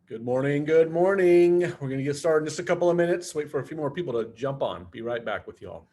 Good morning. Good morning. We're going to get started in just a couple of minutes. Wait for a few more people to jump on. Be right back with y'all.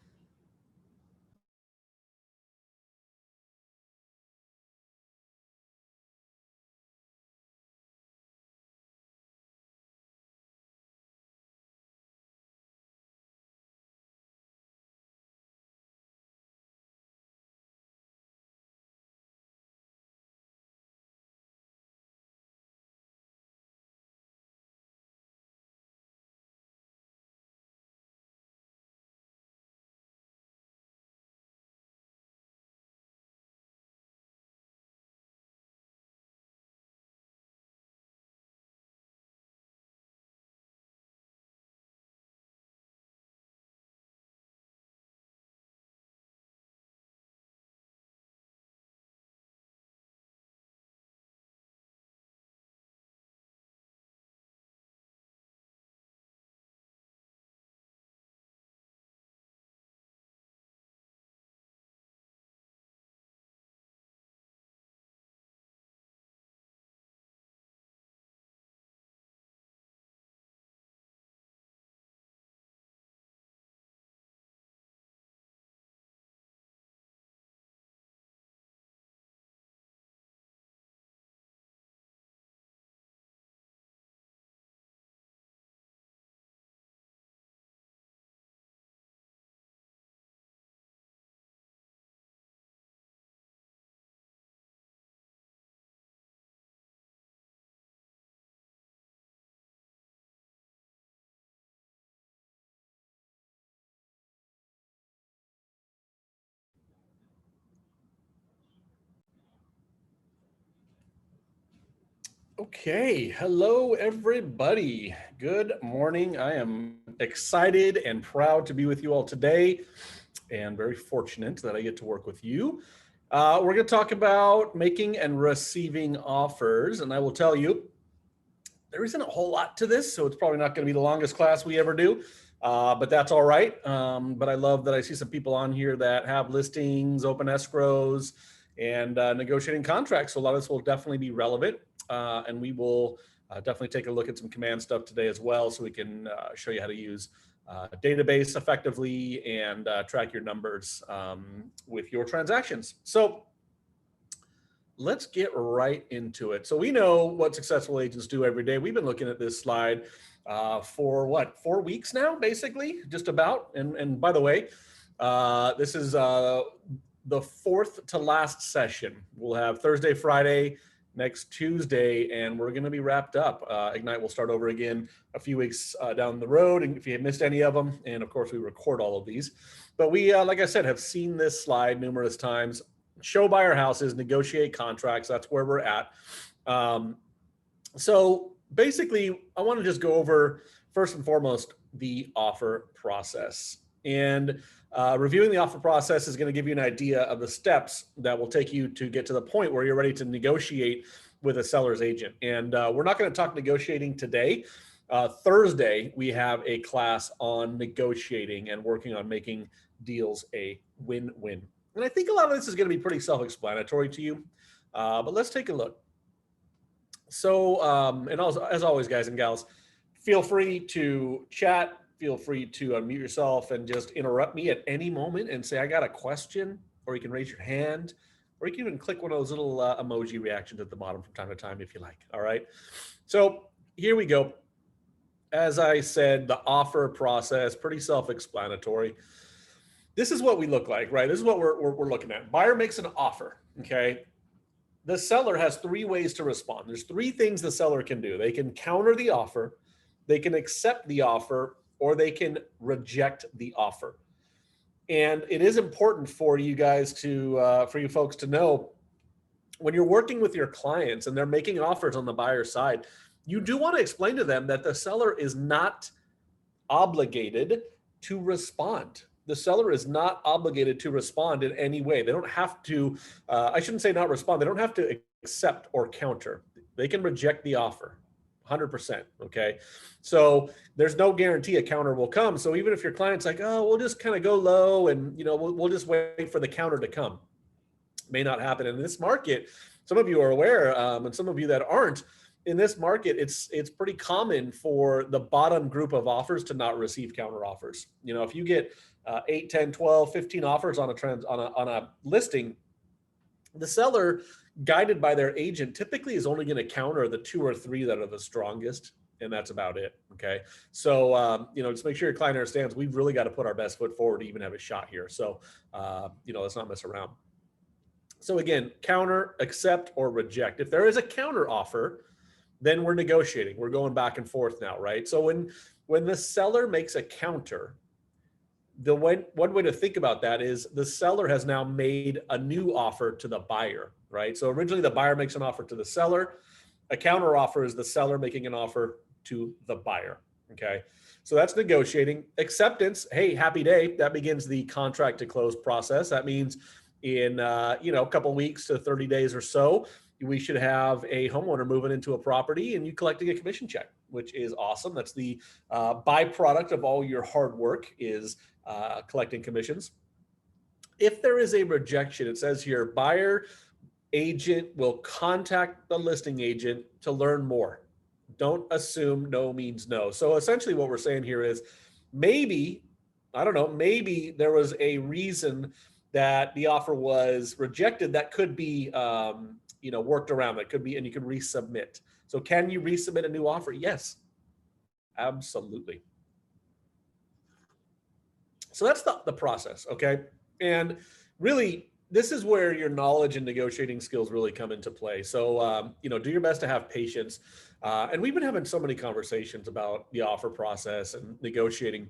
Okay. Hello, everybody. Good morning. I am excited and proud to be with you all today and very fortunate that I get to work with you. We're going to talk about making and receiving offers. And I will tell you, there isn't a whole lot to this, so it's probably not going to be the longest class we ever do, but that's all right. But I love that I see some people on here that have listings, open escrows, and negotiating contracts. So a lot of this will definitely be relevant, and we will definitely take a look at some command stuff today as well, so we can show you how to use database effectively and track your numbers with your transactions. So let's get right into it. So we know what successful agents do every day. We've been looking at this slide for what, 4 weeks now, basically, just about. And by the way, this is the fourth to last session. We'll have Thursday, Friday, next Tuesday, and we're going to be wrapped up. Ignite will start over again a few weeks down the road, and if you have missed any of them, and of course we record all of these. But we, like I said, have seen this slide numerous times. Show buyer houses, negotiate contracts. That's where we're at. So basically, I want to just go over, first and foremost, the offer process. And reviewing the offer process is going to give you an idea of the steps that will take you to get to the point where you're ready to negotiate with a seller's agent. And we're not going to talk negotiating today. Thursday, we have a class on negotiating and working on making deals a win-win. And I think a lot of this is going to be pretty self-explanatory to you, but let's take a look. So, and also, as always, guys and gals, feel free to chat, feel free to unmute yourself and just interrupt me at any moment and say, I got a question, or you can raise your hand, or you can even click one of those little emoji reactions at the bottom from time to time if you like. All right. So here we go. As I said, the offer process, pretty self-explanatory. This is what we look like, right? This is what we're looking at. Buyer makes an offer, okay? The seller has 3 ways to respond. There's 3 things the seller can do. They can counter the offer, they can accept the offer, or they can reject the offer. And it is important for you guys to, for you folks to know, when you're working with your clients and they're making offers on the buyer side, you do want to explain to them that the seller is not obligated to respond. The seller is not obligated to respond in any way. They don't have to, I shouldn't say not respond. They don't have to accept or counter. They can reject the offer 100%. Okay. So there's no guarantee a counter will come. So even if your client's like, oh, we'll just kind of go low and, you know, we'll just wait for the counter to come. May not happen in this market. Some of you are aware, and some of you that aren't, in this market, it's pretty common for the bottom group of offers to not receive counter offers. You know, if you get 8, 10, 12, 15 offers on a listing, the seller, guided by their agent, typically is only going to counter the 2 or 3 that are the strongest, and that's about it. Okay, so you know, just make sure your client understands we've really got to put our best foot forward to even have a shot here. So you know, let's not mess around. So again, counter, accept, or reject. If there is a counter offer, then we're negotiating. We're going back and forth now, right? So when the seller makes a counter, one way to think about that is the seller has now made a new offer to the buyer, right? So originally the buyer makes an offer to the seller. A counter offer is the seller making an offer to the buyer. Okay. So that's negotiating. Acceptance, hey, happy day. That begins the contract to close process. That means in you know, a couple of weeks to 30 days or so, we should have a homeowner moving into a property and you collecting a commission check, which is awesome. That's the byproduct of all your hard work, is collecting commissions. If there is a rejection, it says here, buyer agent will contact the listing agent to learn more. Don't assume no means no. So essentially what we're saying here is maybe, I don't know, maybe there was a reason that the offer was rejected that could be you know, worked around. That could be, and you can resubmit. So can you resubmit a new offer? Yes, absolutely. So that's the process, okay? And really, this is where your knowledge and negotiating skills really come into play. So, you know, do your best to have patience. And we've been having so many conversations about the offer process and negotiating,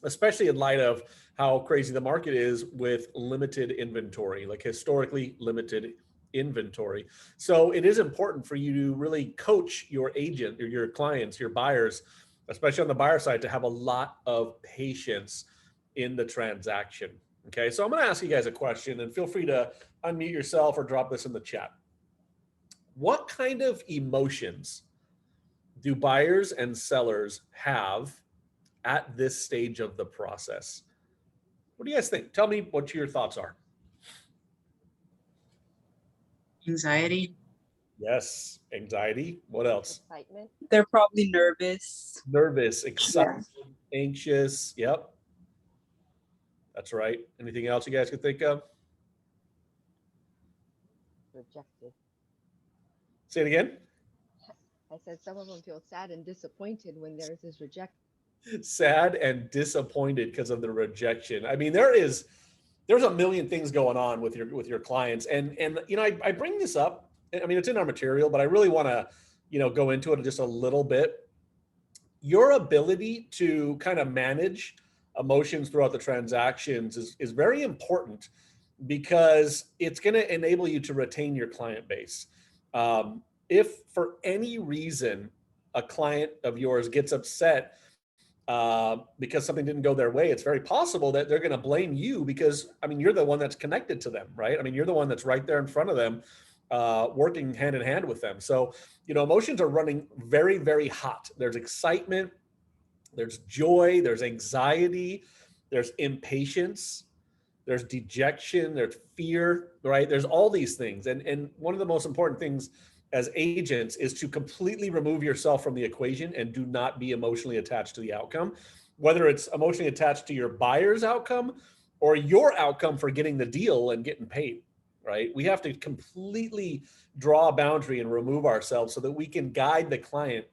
especially in light of how crazy the market is with limited inventory, like historically limited inventory. So it is important for you to really coach your agent or your clients, your buyers, especially on the buyer side, to have a lot of patience in the transaction. Okay, so I'm going to ask you guys a question, and feel free to unmute yourself or drop this in the chat. What kind of emotions do buyers and sellers have at this stage of the process? What do you guys think? Tell me what your thoughts are. Anxiety. Yes, anxiety. What else? Excitement. They're probably nervous. Nervous, excited, anxious. Yep. That's right. Anything else you guys could think of? Rejected. Say it again. I said some of them feel sad and disappointed when theirs is rejected. Sad and disappointed because of the rejection. I mean, there's a million things going on with your clients, and you know, I bring this up. I mean, it's in our material, but I really want to, you know, go into it just a little bit. Your ability to kind of manage emotions throughout the transactions is very important, because it's going to enable you to retain your client base. If for any reason a client of yours gets upset because something didn't go their way, it's very possible that they're going to blame you, because I mean, you're the one that's connected to them, right? I mean, you're the one that's right there in front of them, working hand in hand with them. So, you know, emotions are running very, very hot. There's excitement, there's joy, there's anxiety, there's impatience, there's dejection, there's fear, right? There's all these things. And one of the most important things as agents is to completely remove yourself from the equation and do not be emotionally attached to the outcome, whether it's emotionally attached to your buyer's outcome or your outcome for getting the deal and getting paid, right? We have to completely draw a boundary and remove ourselves so that we can guide the client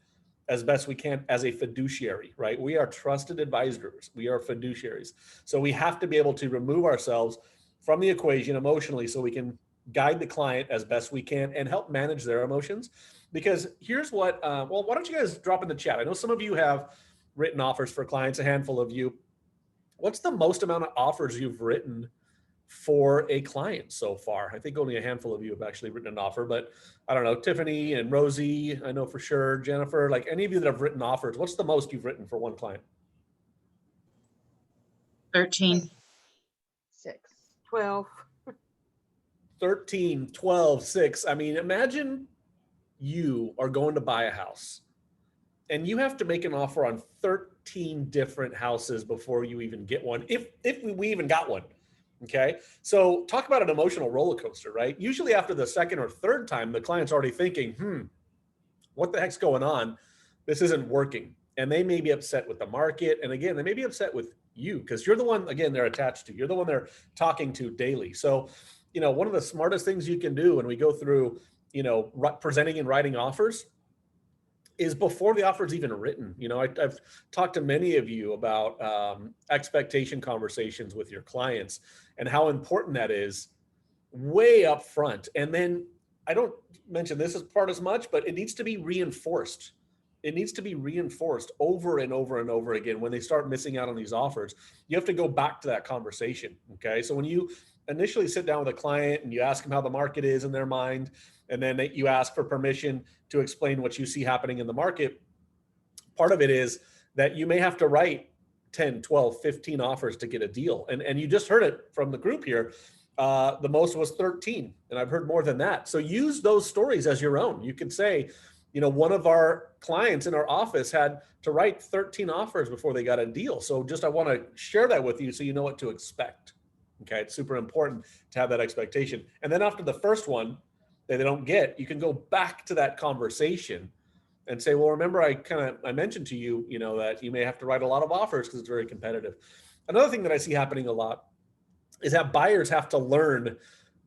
as best we can as a fiduciary, right? We are trusted advisors. We are fiduciaries. So we have to be able to remove ourselves from the equation emotionally so we can guide the client as best we can and help manage their emotions. Because here's what, well, why don't you guys drop in the chat? I know some of you have written offers for clients, a handful of you. What's the most amount of offers you've written for a client so far? I think only a handful of you have actually written an offer, but I don't know, Tiffany and Rosie, I know for sure, Jennifer, like any of you that have written offers, what's the most you've written for one client? 13. 6. 12. 13, 12, 6. I mean, imagine you are going to buy a house and you have to make an offer on 13 different houses before you even get one, if we even got one. Okay, so talk about an emotional roller coaster, right? Usually after the second or third time, the client's already thinking, what the heck's going on? This isn't working. And they may be upset with the market. And again, they may be upset with you because you're the one, again, they're attached to. You're the one they're talking to daily. So, one of the smartest things you can do when we go through, presenting and writing offers is before the offer is even written. I've talked to many of you about expectation conversations with your clients and how important that is way up front. And then I don't mention this as part as much, but it needs to be reinforced. It needs to be reinforced over and over and over again. When they start missing out on these offers, you have to go back to that conversation. Okay. So when you initially sit down with a client and you ask them how the market is in their mind, and then you ask for permission to explain what you see happening in the market, part of it is that you may have to write 10, 12, 15 offers to get a deal. And you just heard it from the group here. The most was 13, and I've heard more than that. So use those stories as your own. You could say, one of our clients in our office had to write 13 offers before they got a deal. So I want to share that with you so you know what to expect. Okay. It's super important to have that expectation. And then after the first one that they don't get, you can go back to that conversation and say, well, remember, I mentioned to you, that you may have to write a lot of offers because it's very competitive. Another thing that I see happening a lot is that buyers have to learn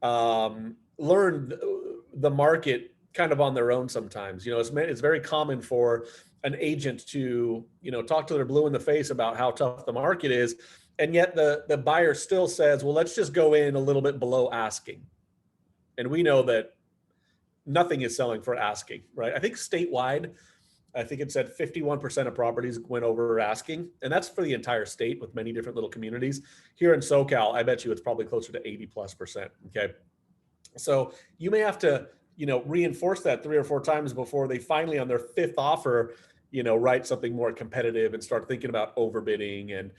the market kind of on their own sometimes. It's very common for an agent to, talk to their blue in the face about how tough the market is. And yet the buyer still says, well, let's just go in a little bit below asking. And we know that nothing is selling for asking, right? I think statewide, it said 51% of properties went over asking, and that's for the entire state with many different little communities. Here in SoCal, I bet you it's probably closer to 80+%. Okay. So you may have to, reinforce that 3 or 4 times before they finally on their 5th offer, write something more competitive and start thinking about overbidding and,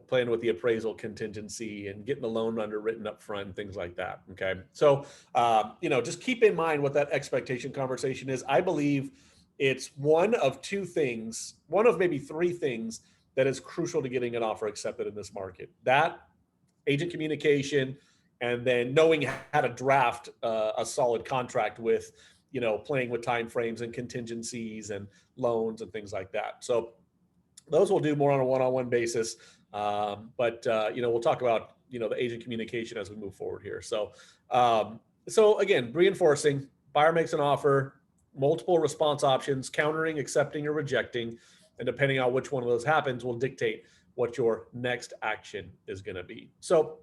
playing with the appraisal contingency and getting the loan underwritten up front and things like that. Okay. So, just keep in mind what that expectation conversation is. I believe it's one of 2 things, one of maybe 3 things that is crucial to getting an offer accepted in this market. That, agent communication, and then knowing how to draft a solid contract with, playing with timeframes and contingencies and loans and things like that. So those we'll do more on a one-on-one basis. But we'll talk about, the agent communication as we move forward here. So again, reinforcing, buyer makes an offer, multiple response options, countering, accepting, or rejecting. And depending on which one of those happens will dictate what your next action is going to be. So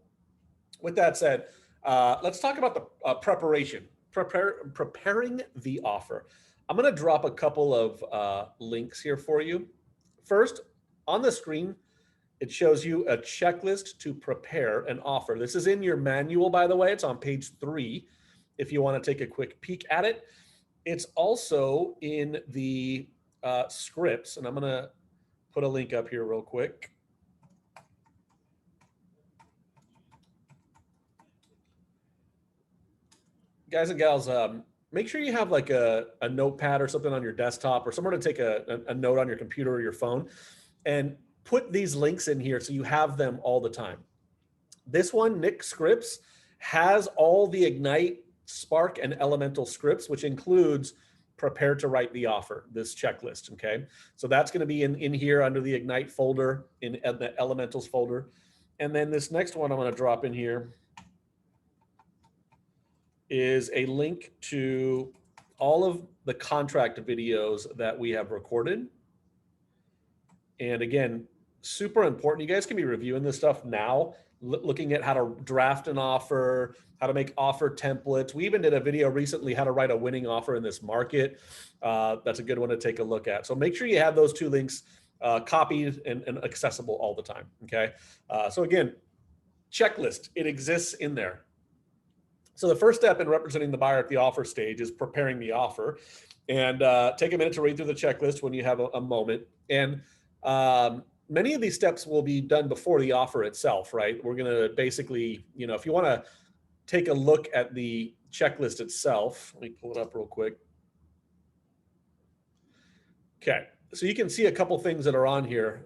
with that said, let's talk about the preparation, preparing the offer. I'm going to drop a couple of links here for you. First, on the screen, it shows you a checklist to prepare an offer. This is in your manual, by the way. It's on page 3 if you want to take a quick peek at it. It's also in the scripts, and I'm going to put a link up here real quick. Guys and gals, make sure you have like a notepad or something on your desktop or somewhere to take a note on your computer or your phone and put these links in here so you have them all the time. This one, Nick Scripts, has all the Ignite, Spark, and Elemental scripts, which includes prepare to write the offer, this checklist, okay? So that's gonna be in here under the Ignite folder, in the Elementals folder. And then this next one I'm gonna drop in here is a link to all of the contract videos that we have recorded. And again, super important. You guys can be reviewing this stuff now, looking at how to draft an offer, how to make offer templates. We even did a video recently, how to write a winning offer in this market. That's a good one to take a look at. So make sure you have those 2 links copied and accessible all the time, okay? So again, checklist, it exists in there. So the first step in representing the buyer at the offer stage is preparing the offer. And take a minute to read through the checklist when you have a moment. And many of these steps will be done before the offer itself, right? We're going to basically, if you want to take a look at the checklist itself, let me pull it up real quick. Okay. So you can see a couple things that are on here,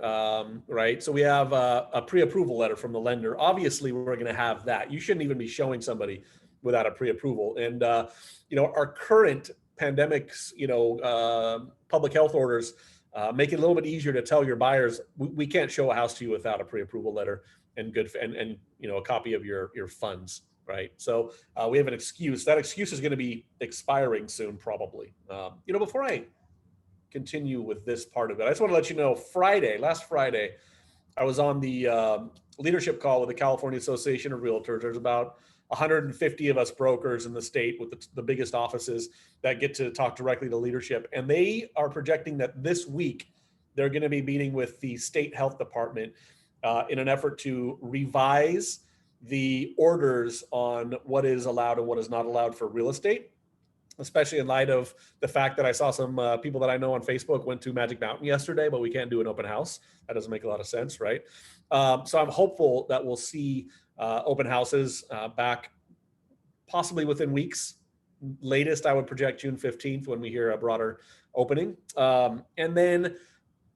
right? So we have a pre-approval letter from the lender. Obviously, we're going to have that. You shouldn't even be showing somebody without a pre-approval. And, our current pandemics, public health orders make it a little bit easier to tell your buyers, we can't show a house to you without a pre-approval letter and a copy of your funds, right? So we have an excuse. That excuse is going to be expiring soon, probably. Before I continue with this part of it, I just want to let you know, last Friday, I was on the leadership call with the California Association of Realtors. There's about 150 of us brokers in the state with the biggest offices that get to talk directly to leadership. And they are projecting that this week, they're going to be meeting with the state health department in an effort to revise the orders on what is allowed and what is not allowed for real estate, especially in light of the fact that I saw some people that I know on Facebook went to Magic Mountain yesterday, but we can't do an open house. That doesn't make a lot of sense, right? So I'm hopeful that we'll see open houses back possibly within weeks. Latest, I would project June 15th when we hear a broader opening. And then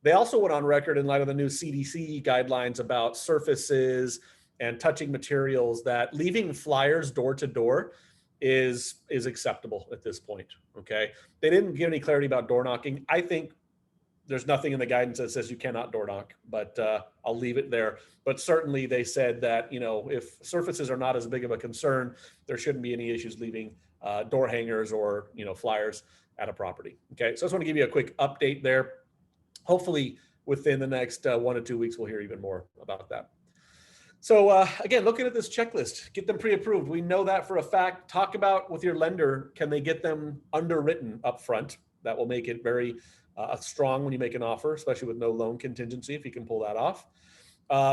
they also went on record in light of the new CDC guidelines about surfaces and touching materials that leaving flyers door to door is acceptable at this point. Okay. They didn't give any clarity about door knocking. I think there's nothing in the guidance that says you cannot door knock, but I'll leave it there. But certainly they said that, if surfaces are not as big of a concern, there shouldn't be any issues leaving door hangers or, flyers at a property. Okay. So I just want to give you a quick update there. Hopefully within the next 1 to 2 weeks, we'll hear even more about that. So again, looking at this checklist, get them pre-approved. We know that for a fact. Talk about with your lender, can they get them underwritten up front? That will make it very strong when you make an offer, especially with no loan contingency, if you can pull that off.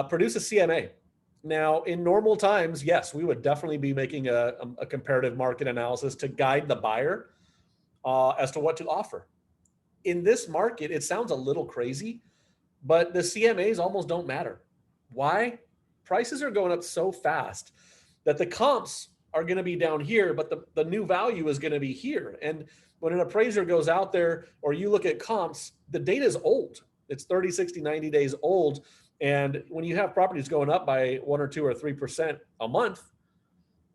Produce a CMA. Now, in normal times, yes, we would definitely be making a comparative market analysis to guide the buyer as to what to offer. In this market, it sounds a little crazy, but the CMAs almost don't matter. Why? Prices are going up so fast that the comps are going to be down here, but the new value is going to be here. And when an appraiser goes out there or you look at comps, the data is old. It's 30, 60, 90 days old. And when you have properties going up by 1 or 2 or 3% a month,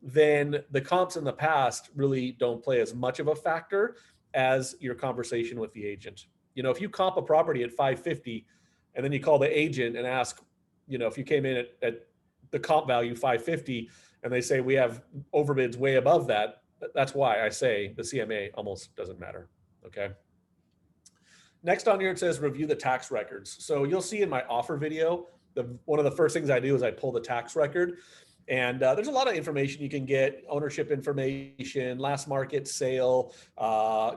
then the comps in the past really don't play as much of a factor as your conversation with the agent. If you comp a property at 550 and then you call the agent and ask, if you came in at the comp value 550 and they say we have overbids way above that, that's why I say the CMA almost doesn't matter. Okay. Next on here, it says review the tax records. So you'll see in my offer video, one of the first things I do is I pull the tax record. And there's a lot of information you can get: ownership information, last market sale,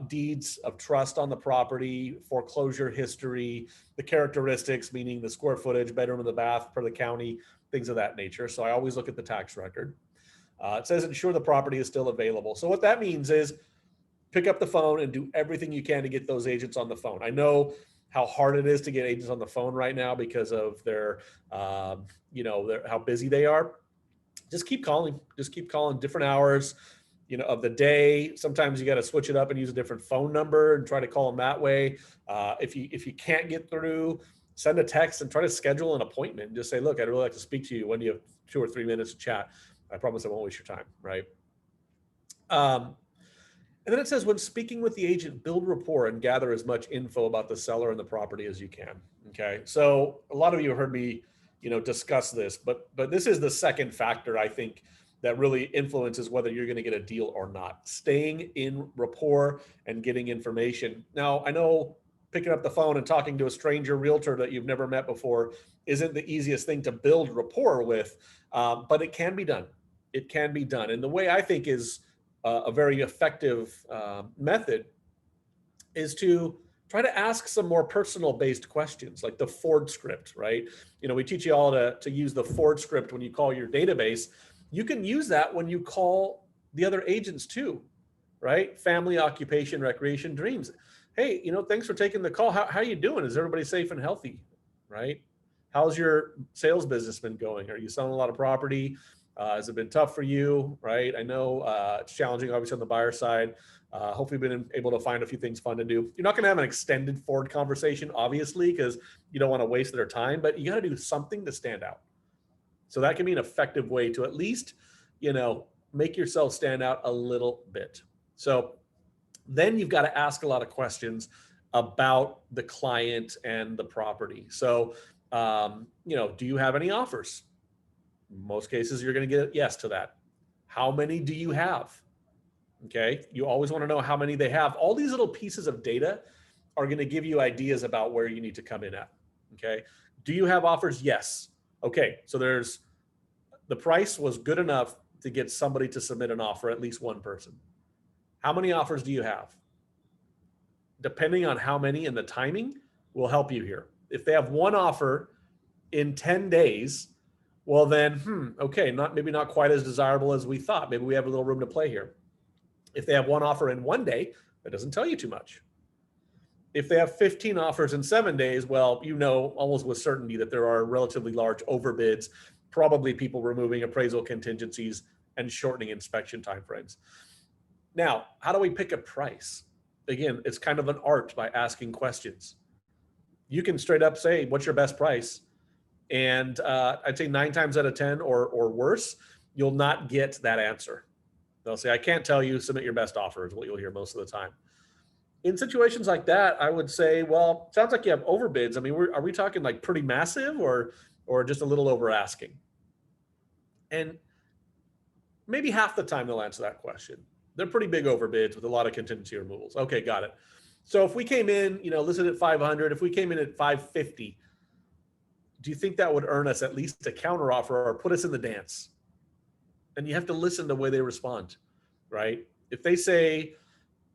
deeds of trust on the property, foreclosure history, the characteristics, meaning the square footage, bedroom and the bath per the county, things of that nature. So I always look at the tax record. It says ensure the property is still available. So what that means is pick up the phone and do everything you can to get those agents on the phone. I know how hard it is to get agents on the phone right now because of their how busy they are. Just keep calling different hours, of the day. Sometimes you got to switch it up and use a different phone number and try to call them that way. If you can't get through, send a text and try to schedule an appointment and just say, look, I'd really like to speak to you. When do you have 2 or 3 minutes to chat? I promise I won't waste your time. Right. And then it says, when speaking with the agent, build rapport and gather as much info about the seller and the property as you can. Okay. So a lot of you heard me, discuss this, but this is the second factor, I think, that really influences whether you're going to get a deal or not. Staying in rapport and getting information. Now, I know picking up the phone and talking to a stranger realtor that you've never met before isn't the easiest thing to build rapport with, but it can be done. It can be done. And the way I think is a very effective method is to try to ask some more personal based questions, like the Ford script, right? We teach you all to use the Ford script when you call your database. You can use that when you call the other agents too, right? Family, occupation, recreation, dreams. Hey, thanks for taking the call. How are you doing? Is everybody safe and healthy, right? How's your sales business been going? Are you selling a lot of property? Has it been tough for you, right? I know it's challenging, obviously, on the buyer side. Hopefully you've been able to find a few things fun to do. You're not going to have an extended Ford conversation, obviously, because you don't want to waste their time, but you got to do something to stand out. So that can be an effective way to at least, make yourself stand out a little bit. So Then you've got to ask a lot of questions about the client and the property. So, do you have any offers? Most cases, you're going to get a yes to that. How many do you have? Okay. You always want to know how many they have. All these little pieces of data are going to give you ideas about where you need to come in at. Okay. Do you have offers? Yes. Okay. So the price was good enough to get somebody to submit an offer, at least one person. How many offers do you have? Depending on how many and the timing will help you here. If they have one offer in 10 days, well then, okay, maybe not quite as desirable as we thought. Maybe we have a little room to play here. If they have one offer in 1 day, that doesn't tell you too much. If they have 15 offers in 7 days, well, almost with certainty that there are relatively large overbids, probably people removing appraisal contingencies and shortening inspection timeframes. Now, how do we pick a price? Again, it's kind of an art by asking questions. You can straight up say, what's your best price? And I'd say 9 times out of 10 or worse, you'll not get that answer. They'll say, I can't tell you, submit your best offer is what you'll hear most of the time. In situations like that, I would say, well, sounds like you have overbids. I mean, are we talking like pretty massive or just a little over asking? And maybe half the time they'll answer that question. They're pretty big overbids with a lot of contingency removals. Okay, got it. So if we came in, listed at 500, if we came in at 550, do you think that would earn us at least a counteroffer or put us in the dance? And you have to listen to the way they respond, right? If they say,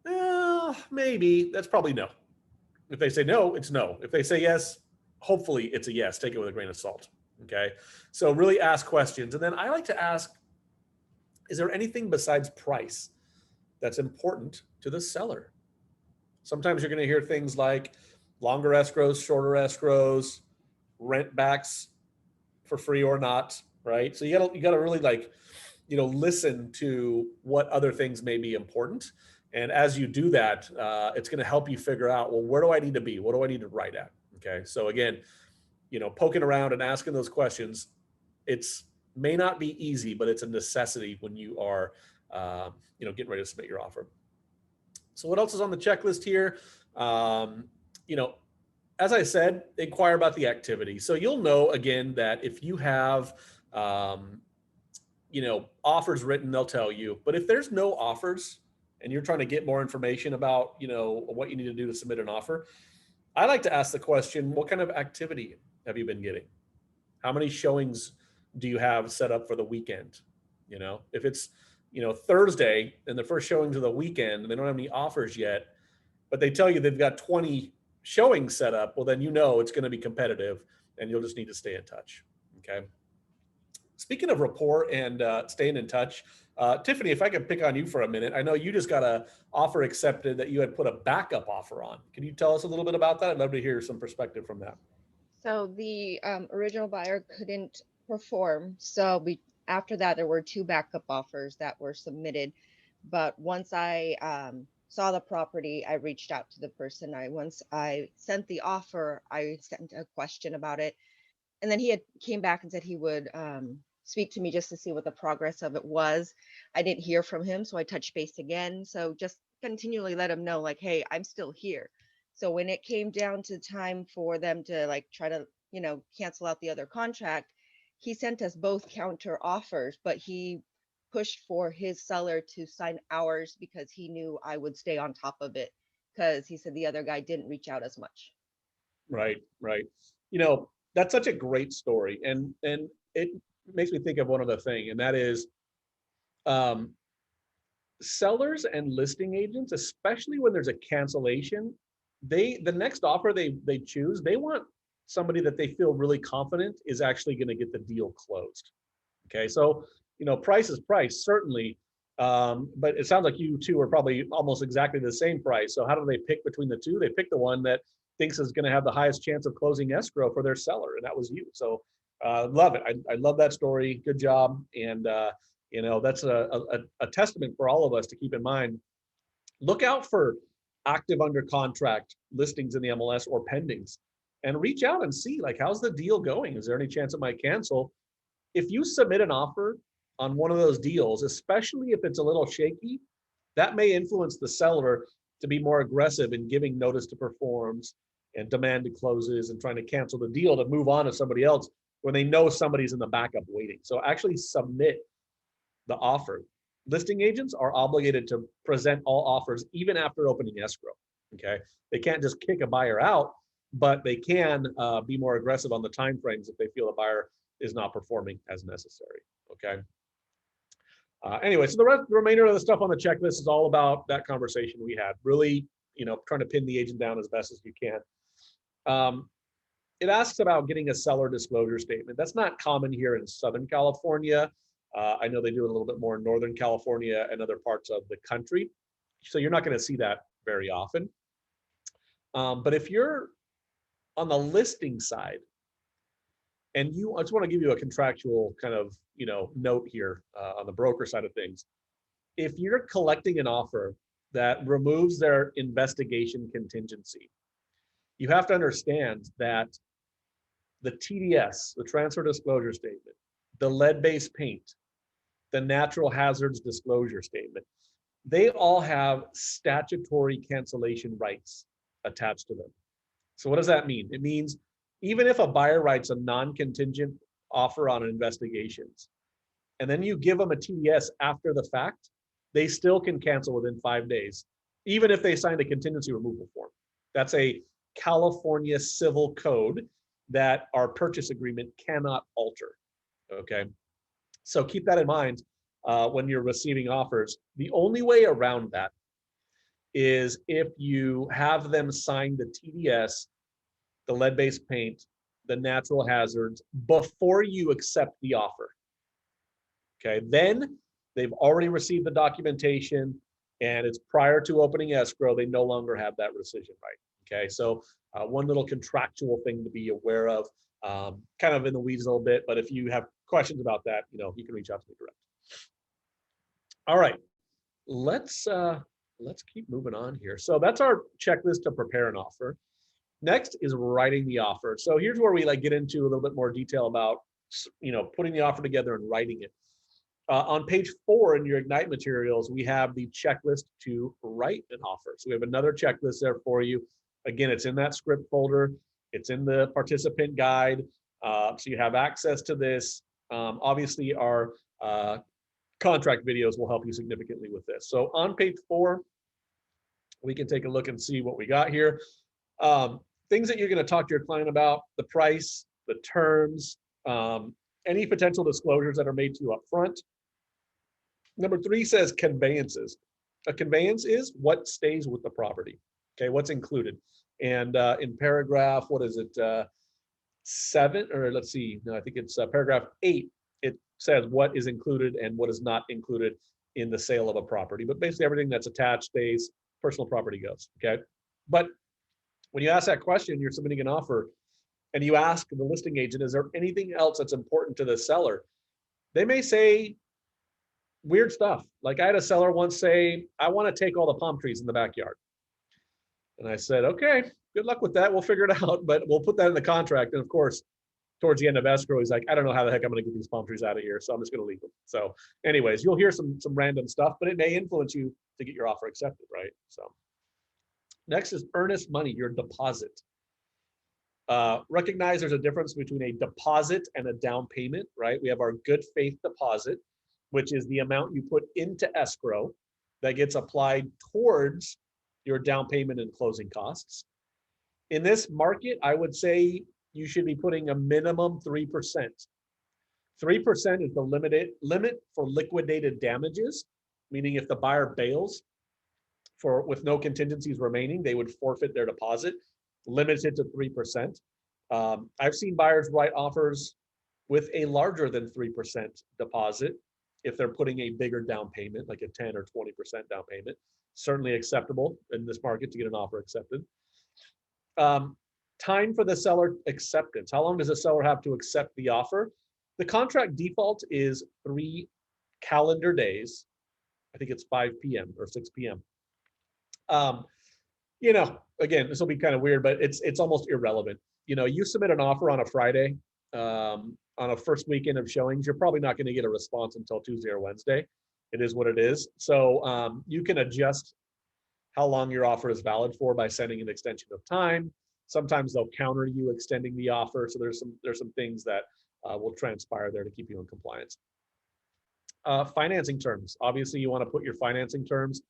well, maybe, that's probably no. If they say no, it's no. If they say yes, hopefully it's a yes. Take it with a grain of salt, okay? So really ask questions. And then I like to ask, is there anything besides price that's important to the seller? Sometimes you're going to hear things like longer escrows, shorter escrows, rent backs for free or not, right? So you got to really listen to what other things may be important. And as you do that, it's going to help you figure out, well, where do I need to be? What do I need to write at? Okay. So again, poking around and asking those questions, may not be easy, but it's a necessity when you are, getting ready to submit your offer. So what else is on the checklist here? As I said, inquire about the activity. So you'll know, again, that if you have, offers written, they'll tell you. But if there's no offers and you're trying to get more information about, what you need to do to submit an offer, I like to ask the question, what kind of activity have you been getting? How many showings do you have set up for the weekend? If it's, Thursday and the first showings of the weekend and they don't have any offers yet, but they tell you they've got 20 showings set up, well, then it's going to be competitive and you'll just need to stay in touch. Okay. Speaking of rapport and staying in touch, Tiffany, if I could pick on you for a minute, I know you just got an offer accepted that you had put a backup offer on. Can you tell us a little bit about that? I'd love to hear some perspective from that. So the original buyer couldn't perform. So after that, there were 2 backup offers that were submitted. But once I saw the property, I reached out to the person. Once I sent the offer, I sent a question about it. And then he came back and said he would speak to me just to see what the progress of it was. I didn't hear from him, so I touched base again. So just continually let him know, like, hey, I'm still here. So when it came down to time for them to try to, cancel out the other contract, he sent us both counter offers, but he pushed for his seller to sign ours because he knew I would stay on top of it, because he said the other guy didn't reach out as much. Right. That's such a great story. And it makes me think of one other thing, and that is sellers and listing agents, especially when there's a cancellation, the next offer they choose, they want somebody that they feel really confident is actually going to get the deal closed. Okay. So, price is price, certainly. But it sounds like you two are probably almost exactly the same price. So how do they pick between the two? They pick the one that thinks is going to have the highest chance of closing escrow for their seller. And that was you. So love it. I love that story. Good job. And, that's a testament for all of us to keep in mind. Look out for active under contract listings in the MLS or pendings, and reach out and see, how's the deal going? Is there any chance it might cancel? If you submit an offer on one of those deals, especially if it's a little shaky, that may influence the seller to be more aggressive in giving notice to performs and demand to closes and trying to cancel the deal to move on to somebody else when they know somebody's in the backup waiting. So actually submit the offer. Listing agents are obligated to present all offers even after opening escrow. Okay, they can't just kick a buyer out, but they can be more aggressive on the timeframes if they feel the buyer is not performing as necessary. Okay. Anyway, so the remainder of the stuff on the checklist is all about that conversation we had. Really, trying to pin the agent down as best as you can. It asks about getting a seller disclosure statement. That's not common here in Southern California. I know they do it a little bit more in Northern California and other parts of the country. So you're not going to see that very often. But if you're on the listing side, and I just want to give you a contractual kind of, note here on the broker side of things. If you're collecting an offer that removes their investigation contingency, you have to understand that the TDS, the transfer disclosure statement, the lead-based paint, the natural hazards disclosure statement, they all have statutory cancellation rights attached to them. So what does that mean? It means even if a buyer writes a non-contingent offer on investigations, and then you give them a TDS after the fact, they still can cancel within 5 days, even if they signed a contingency removal form. That's a California civil code that our purchase agreement cannot alter. Okay, so keep that in mind when you're receiving offers. The only way around that is if you have them sign the TDS, the lead-based paint, the natural hazards before you accept the offer. Okay, then they've already received the documentation and it's prior to opening escrow, they no longer have that rescission right. Okay, so one little contractual thing to be aware of, kind of in the weeds a little bit, but if you have questions about that, you can reach out to me direct. All right, let's keep moving on here. So that's our checklist to prepare an offer. Next is writing the offer. So here's where we get into a little bit more detail about, putting the offer together and writing it. On page 4 in your Ignite materials, we have the checklist to write an offer. So we have another checklist there for you. Again, it's in that script folder. It's in the participant guide. So you have access to this. Obviously, our contract videos will help you significantly with this. So on page 4, we can take a look and see what we got here. Things that you're going to talk to your client about: the price, the terms, any potential disclosures that are made to you up front. Number 3 says conveyances. A conveyance is what stays with the property. Okay, what's included. And in paragraph, what is it, 7, or let's see, no, I think it's paragraph 8, it says what is included and what is not included in the sale of a property. But basically everything that's attached stays, personal property goes, okay? But when you ask that question, you're submitting an offer, and you ask the listing agent, is there anything else that's important to the seller? They may say weird stuff. Like I had a seller once say, I want to take all the palm trees in the backyard. And I said, okay, good luck with that. We'll figure it out, but we'll put that in the contract. And of course, towards the end of escrow, he's like, I don't know how the heck I'm going to get these palm trees out of here, so I'm just going to leave them. So anyways, you'll hear some random stuff, but it may influence you to get your offer accepted, right? So next is earnest money, your deposit. Recognize there's a difference between a deposit and a down payment, right? We have our good faith deposit, which is the amount you put into escrow that gets applied towards your down payment and closing costs. In this market, I would say you should be putting a minimum 3%. 3% is the limit for liquidated damages, meaning if the buyer bails with no contingencies remaining, they would forfeit their deposit, limited to 3%. I've seen buyers write offers with a larger than 3% deposit if they're putting a bigger down payment, like a 10 or 20% down payment. Certainly acceptable in this market to get an offer accepted. Time for the seller acceptance. How long does the seller have to accept the offer? The contract default is 3 calendar days. I think it's 5 p.m. or 6 p.m. Again, this will be kind of weird, but it's almost irrelevant. You submit an offer on a Friday, on a first weekend of showings, you're probably not going to get a response until Tuesday or Wednesday. It is what it is. So you can adjust how long your offer is valid for by sending an extension of time. Sometimes they'll counter you extending the offer. So there's some things that will transpire there to keep you in compliance. Financing terms. Obviously, you want to put your financing terms.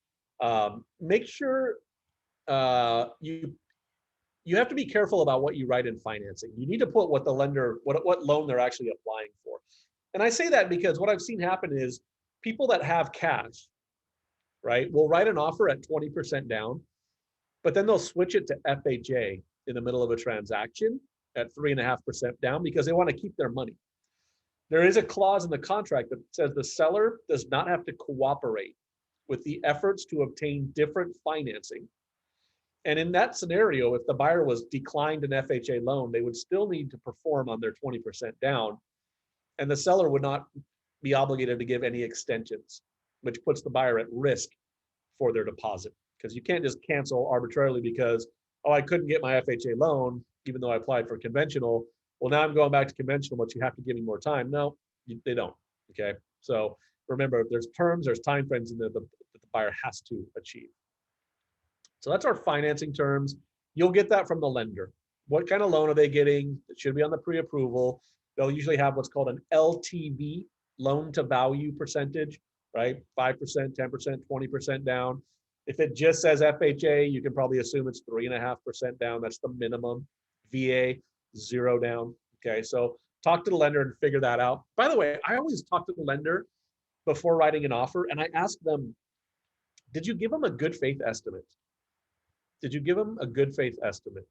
Make sure you have to be careful about what you write in financing. You need to put what the lender, what loan they're actually applying for. And I say that because what I've seen happen is people that have cash, right, will write an offer at 20% down, but then they'll switch it to FHA in the middle of a transaction at 3.5% down because they want to keep their money. There is a clause in the contract that says the seller does not have to cooperate with the efforts to obtain different financing. And in that scenario, if the buyer was declined an FHA loan, they would still need to perform on their 20% down, and the seller would not be obligated to give any extensions, which puts the buyer at risk for their deposit. Because you can't just cancel arbitrarily because, oh, I couldn't get my FHA loan, even though I applied for conventional. Well, now I'm going back to conventional, but you have to give me more time. No, they don't. Okay. So remember, there's terms, there's timeframes in there that the buyer has to achieve. So that's our financing terms. You'll get that from the lender. What kind of loan are they getting? It should be on the pre-approval. They'll usually have what's called an LTV, loan to value percentage, right? 5%, 10%, 20% down. If it just says FHA, you can probably assume it's 3.5% down. That's the minimum. VA, 0 down. Okay, so talk to the lender and figure that out. By the way, I always talk to the lender before writing an offer, and I ask them, did you give them a good faith estimate? Did you give them a good faith estimate?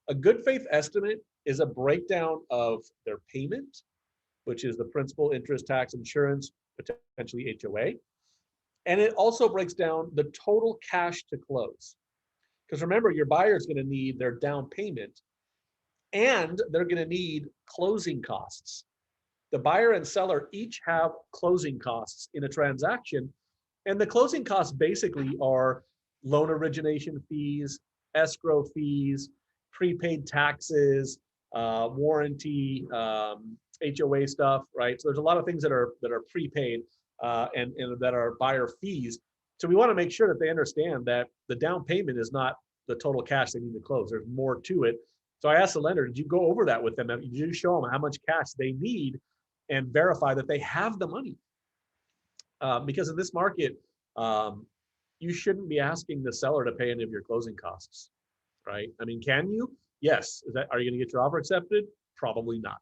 A good faith estimate is a breakdown of their payment, which is the principal, interest, tax, insurance, potentially HOA. And it also breaks down the total cash to close. Because remember, your buyer is going to need their down payment and they're going to need closing costs. The buyer and seller each have closing costs in a transaction. And the closing costs basically are loan origination fees, escrow fees, prepaid taxes, warranty, HOA stuff, right? So there's a lot of things that are prepaid and that are buyer fees. So we want to make sure that they understand that the down payment is not the total cash they need to close. There's more to it. So I asked the lender, did you go over that with them? Did you show them how much cash they need and verify that they have the money? Because in this market, you shouldn't be asking the seller to pay any of your closing costs, right? I mean, can you? Yes. Are you going to get your offer accepted? Probably not.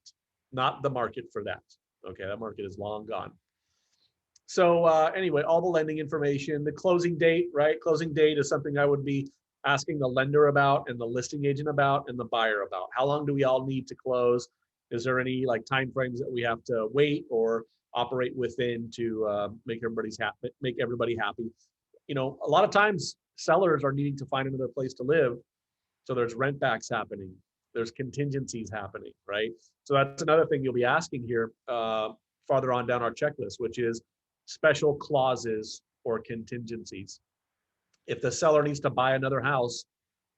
Not the market for that. Okay, that market is long gone. So anyway, all the lending information, the closing date, right? Closing date is something I would be asking the lender about and the listing agent about and the buyer about. How long do we all need to close? Is there any like timeframes that we have to wait or operate within to make everybody happy? You know, a lot of times sellers are needing to find another place to live. So there's rent backs happening. There's contingencies happening, right? So that's another thing you'll be asking here farther on down our checklist, which is special clauses or contingencies. If the seller needs to buy another house,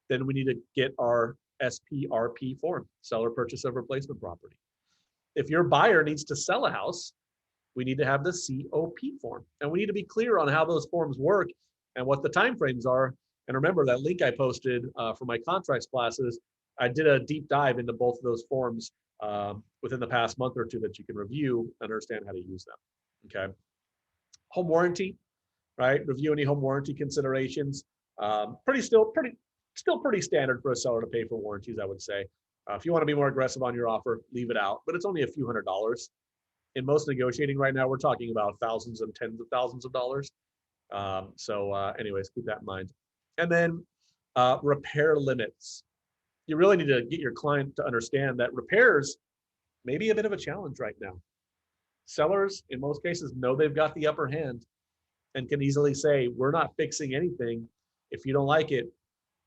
then we need to get our SPRP form, seller purchase of replacement property. If your buyer needs to sell a house, we need to have the COP form. And we need to be clear on how those forms work and what the timeframes are. And remember that link I posted for my contracts classes, I did a deep dive into both of those forms within the past month or two that you can review and understand how to use them, okay? Home warranty, right? Review any home warranty considerations. Still pretty standard for a seller to pay for warranties, I would say. If you want to be more aggressive on your offer, leave it out, but it's only a few $100s. In most negotiating right now, we're talking about thousands and tens of thousands of dollars. Anyways, keep that in mind. And then repair limits. You really need to get your client to understand that repairs may be a bit of a challenge right now. Sellers, in most cases, know they've got the upper hand and can easily say, we're not fixing anything. If you don't like it,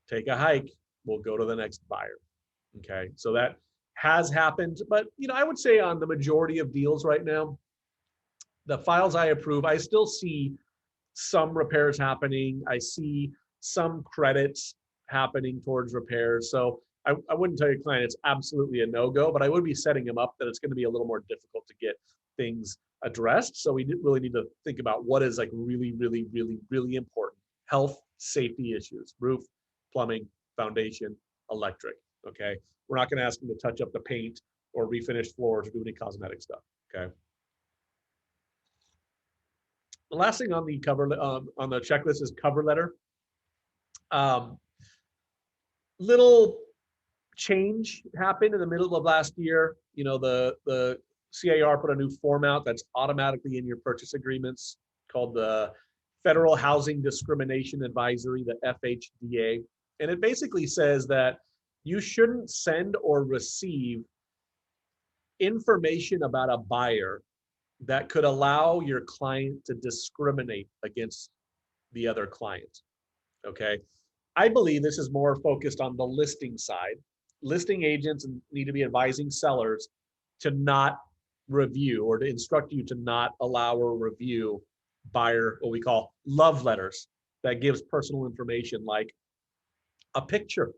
take a hike. We'll go to the next buyer. Okay, so that has happened, but you know, I would say on the majority of deals right now, the files I approve, I still see some repairs happening. I see some credits happening towards repairs. So I wouldn't tell your client it's absolutely a no-go, but I would be setting them up that it's going to be a little more difficult to get things addressed. So we really need to think about what is like really, really, really, really important. Health, safety issues, roof, plumbing, foundation, electric, okay? We're not gonna ask them to touch up the paint or refinish floors or do any cosmetic stuff, okay? The last thing on the on the checklist is cover letter. Little change happened in the middle of last year. You know, the CAR put a new form out that's automatically in your purchase agreements called the Federal Housing Discrimination Advisory, the FHDA. And it basically says that you shouldn't send or receive information about a buyer that could allow your client to discriminate against the other client, okay? I believe this is more focused on the listing side. Listing agents need to be advising sellers to not review or to instruct you to not allow or review buyer, what we call love letters, that gives personal information like a picture.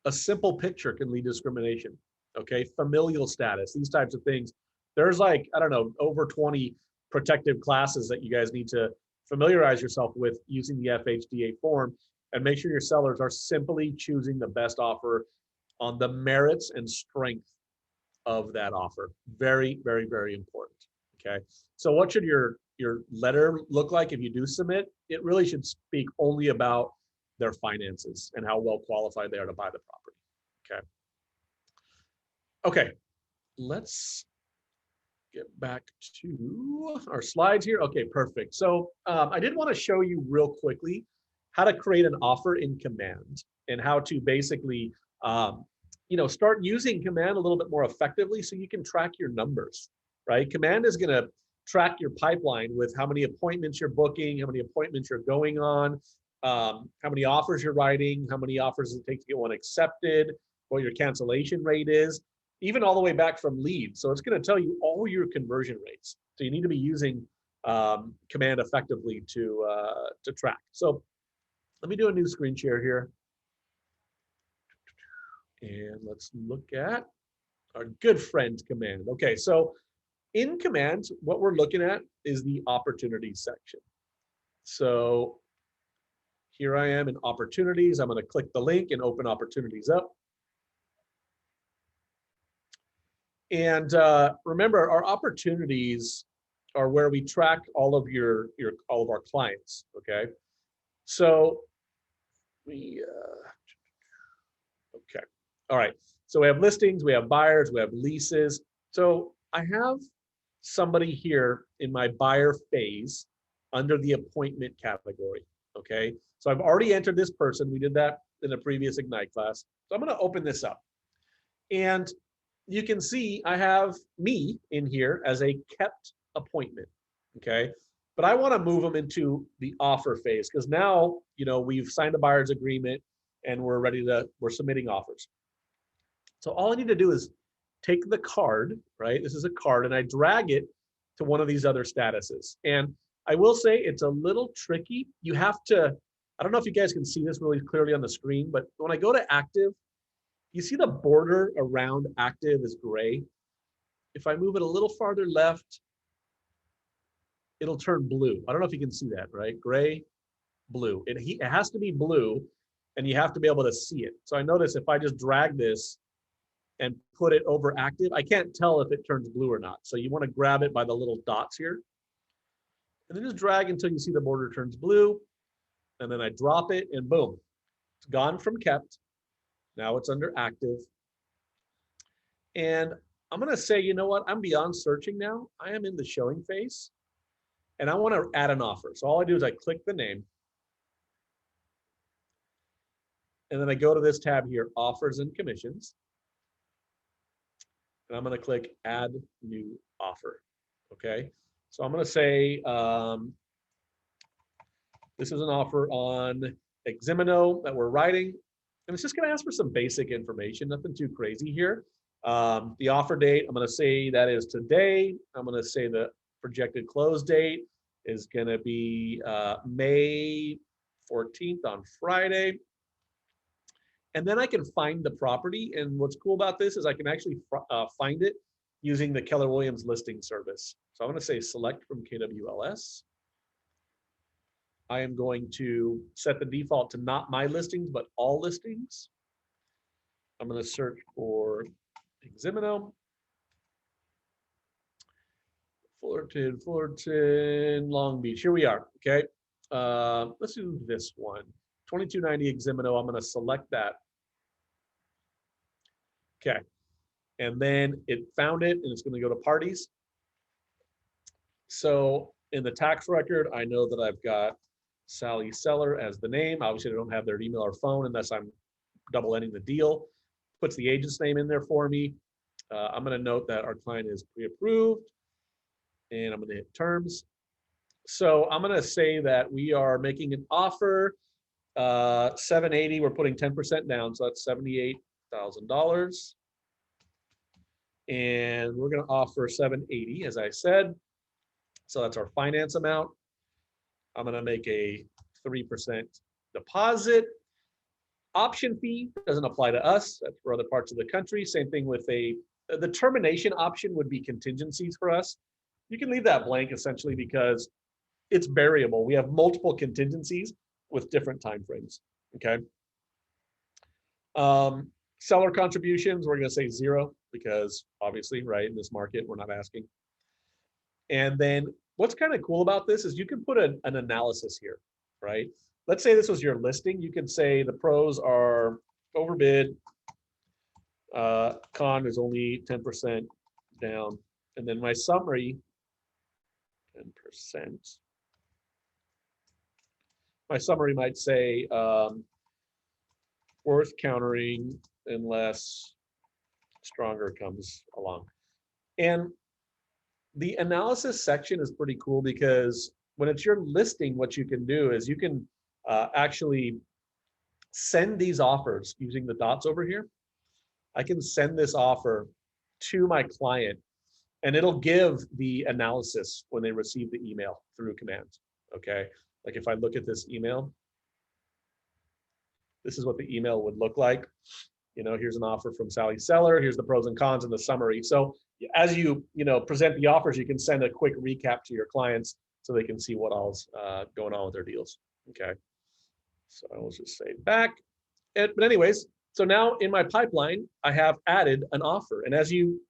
A simple picture can lead to discrimination, okay? Familial status, these types of things. There's like, I don't know, over 20 protective classes that you guys need to familiarize yourself with using the FHDA form, and make sure your sellers are simply choosing the best offer on the merits and strength of that offer. Very, very, very important, okay? So what should your letter look like if you do submit? It really should speak only about their finances and how well qualified they are to buy the property, okay? Okay, let's get back to our slides here. Okay, perfect. So I did want to show you real quickly how to create an offer in Command and how to basically, start using Command a little bit more effectively so you can track your numbers, right? Command is going to track your pipeline with how many appointments you're booking, how many appointments you're going on, how many offers you're writing, how many offers it takes to get one accepted, what your cancellation rate is, even all the way back from leads. So it's going to tell you all your conversion rates. So you need to be using Command effectively to track. So let me do a new screen share here. And let's look at our good friend Command. Okay, so in Command, what we're looking at is the opportunities section. So here I am in opportunities. I'm going to click the link and open opportunities up. And remember, our opportunities are where we track all of all of our clients. Okay, so okay, all right. So we have listings, we have buyers, we have leases. So I have somebody here in my buyer phase under the appointment category. Okay, so I've already entered this person. We did that in a previous Ignite class. So I'm going to open this up, and you can see I have me in here as a kept appointment, okay? But I want to move them into the offer phase because now, we've signed a buyer's agreement and we're submitting offers. So all I need to do is take the card, right? This is a card, and I drag it to one of these other statuses. And I will say it's a little tricky. You have to, I don't know if you guys can see this really clearly on the screen, but when I go to active, you see the border around active is gray. If I move it a little farther left, it'll turn blue. I don't know if you can see that, right? Gray, blue. It has to be blue, and you have to be able to see it. So I notice if I just drag this and put it over active, I can't tell if it turns blue or not. So you want to grab it by the little dots here, and then just drag until you see the border turns blue, and then I drop it, and boom, it's gone from kept. Now it's under active. And I'm going to say, you know what? I'm beyond searching now. I am in the showing phase, and I want to add an offer. So all I do is I click the name, and then I go to this tab here, offers and commissions. And I'm going to click add new offer. Okay. So I'm going to say, this is an offer on Eximino that we're writing. And it's just going to ask for some basic information, nothing too crazy here. The offer date, I'm going to say that is today. I'm going to say the projected close date is going to be May 14th on Friday. And then I can find the property. And what's cool about this is I can actually find it using the Keller Williams listing service. So I'm going to say select from KWLS. I am going to set the default to not my listings, but all listings. I'm going to search for Eximino. Fullerton, Long Beach. Here we are. Okay. Let's do this one. 2290 Eximino. I'm going to select that. Okay. And then it found it and it's going to go to parties. So in the tax record, I know that I've got Sally Seller as the name. Obviously, I don't have their email or phone unless I'm double ending the deal. Puts the agent's name in there for me. I'm going to note that our client is pre-approved and I'm going to hit terms. So I'm going to say that we are making an offer, 780. We're putting 10% down, so that's $78,000. And we're going to offer 780, as I said. So that's our finance amount. I'm going to make a 3% deposit. Option fee doesn't apply to us. That's for other parts of the country. Same thing with the termination option would be contingencies for us. You can leave that blank essentially because it's variable. We have multiple contingencies with different timeframes. Okay. Seller contributions, we're going to say 0 because obviously, right, in this market, we're not asking. And then what's kind of cool about this is you can put an analysis here, right? Let's say this was your listing. You could say the pros are overbid, con is only 10% down. And then my summary, 10%. My summary might say worth countering unless stronger comes along. And the analysis section is pretty cool because when it's your listing, what you can do is you can actually send these offers using the dots over here. I can send this offer to my client and it'll give the analysis when they receive the email through command. Okay. Like if I look at this email, this is what the email would look like. You know, here's an offer from Sally Seller. Here's the pros and cons and the summary. So as you present the offers, you can send a quick recap to your clients so they can see what all's going on with their deals. Okay. So I will just say back. But anyways, so now in my pipeline, I have added an offer. And as you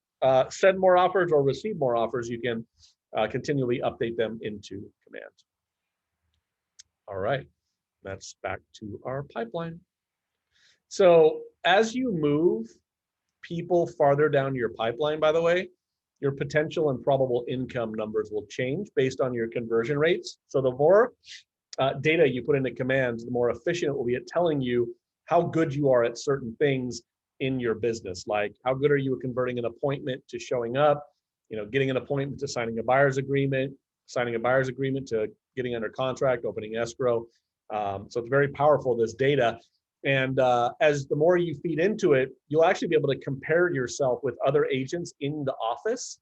send more offers or receive more offers, you can continually update them into command. All right, that's back to our pipeline. So as you move people farther down your pipeline, by the way, your potential and probable income numbers will change based on your conversion rates. So the more data you put into commands, the more efficient it will be at telling you how good you are at certain things in your business. Like how good are you at converting an appointment to showing up, getting an appointment to signing a buyer's agreement, to getting under contract, opening escrow. So it's very powerful, this data. And as the more you feed into it, you'll actually be able to compare yourself with other agents in the office,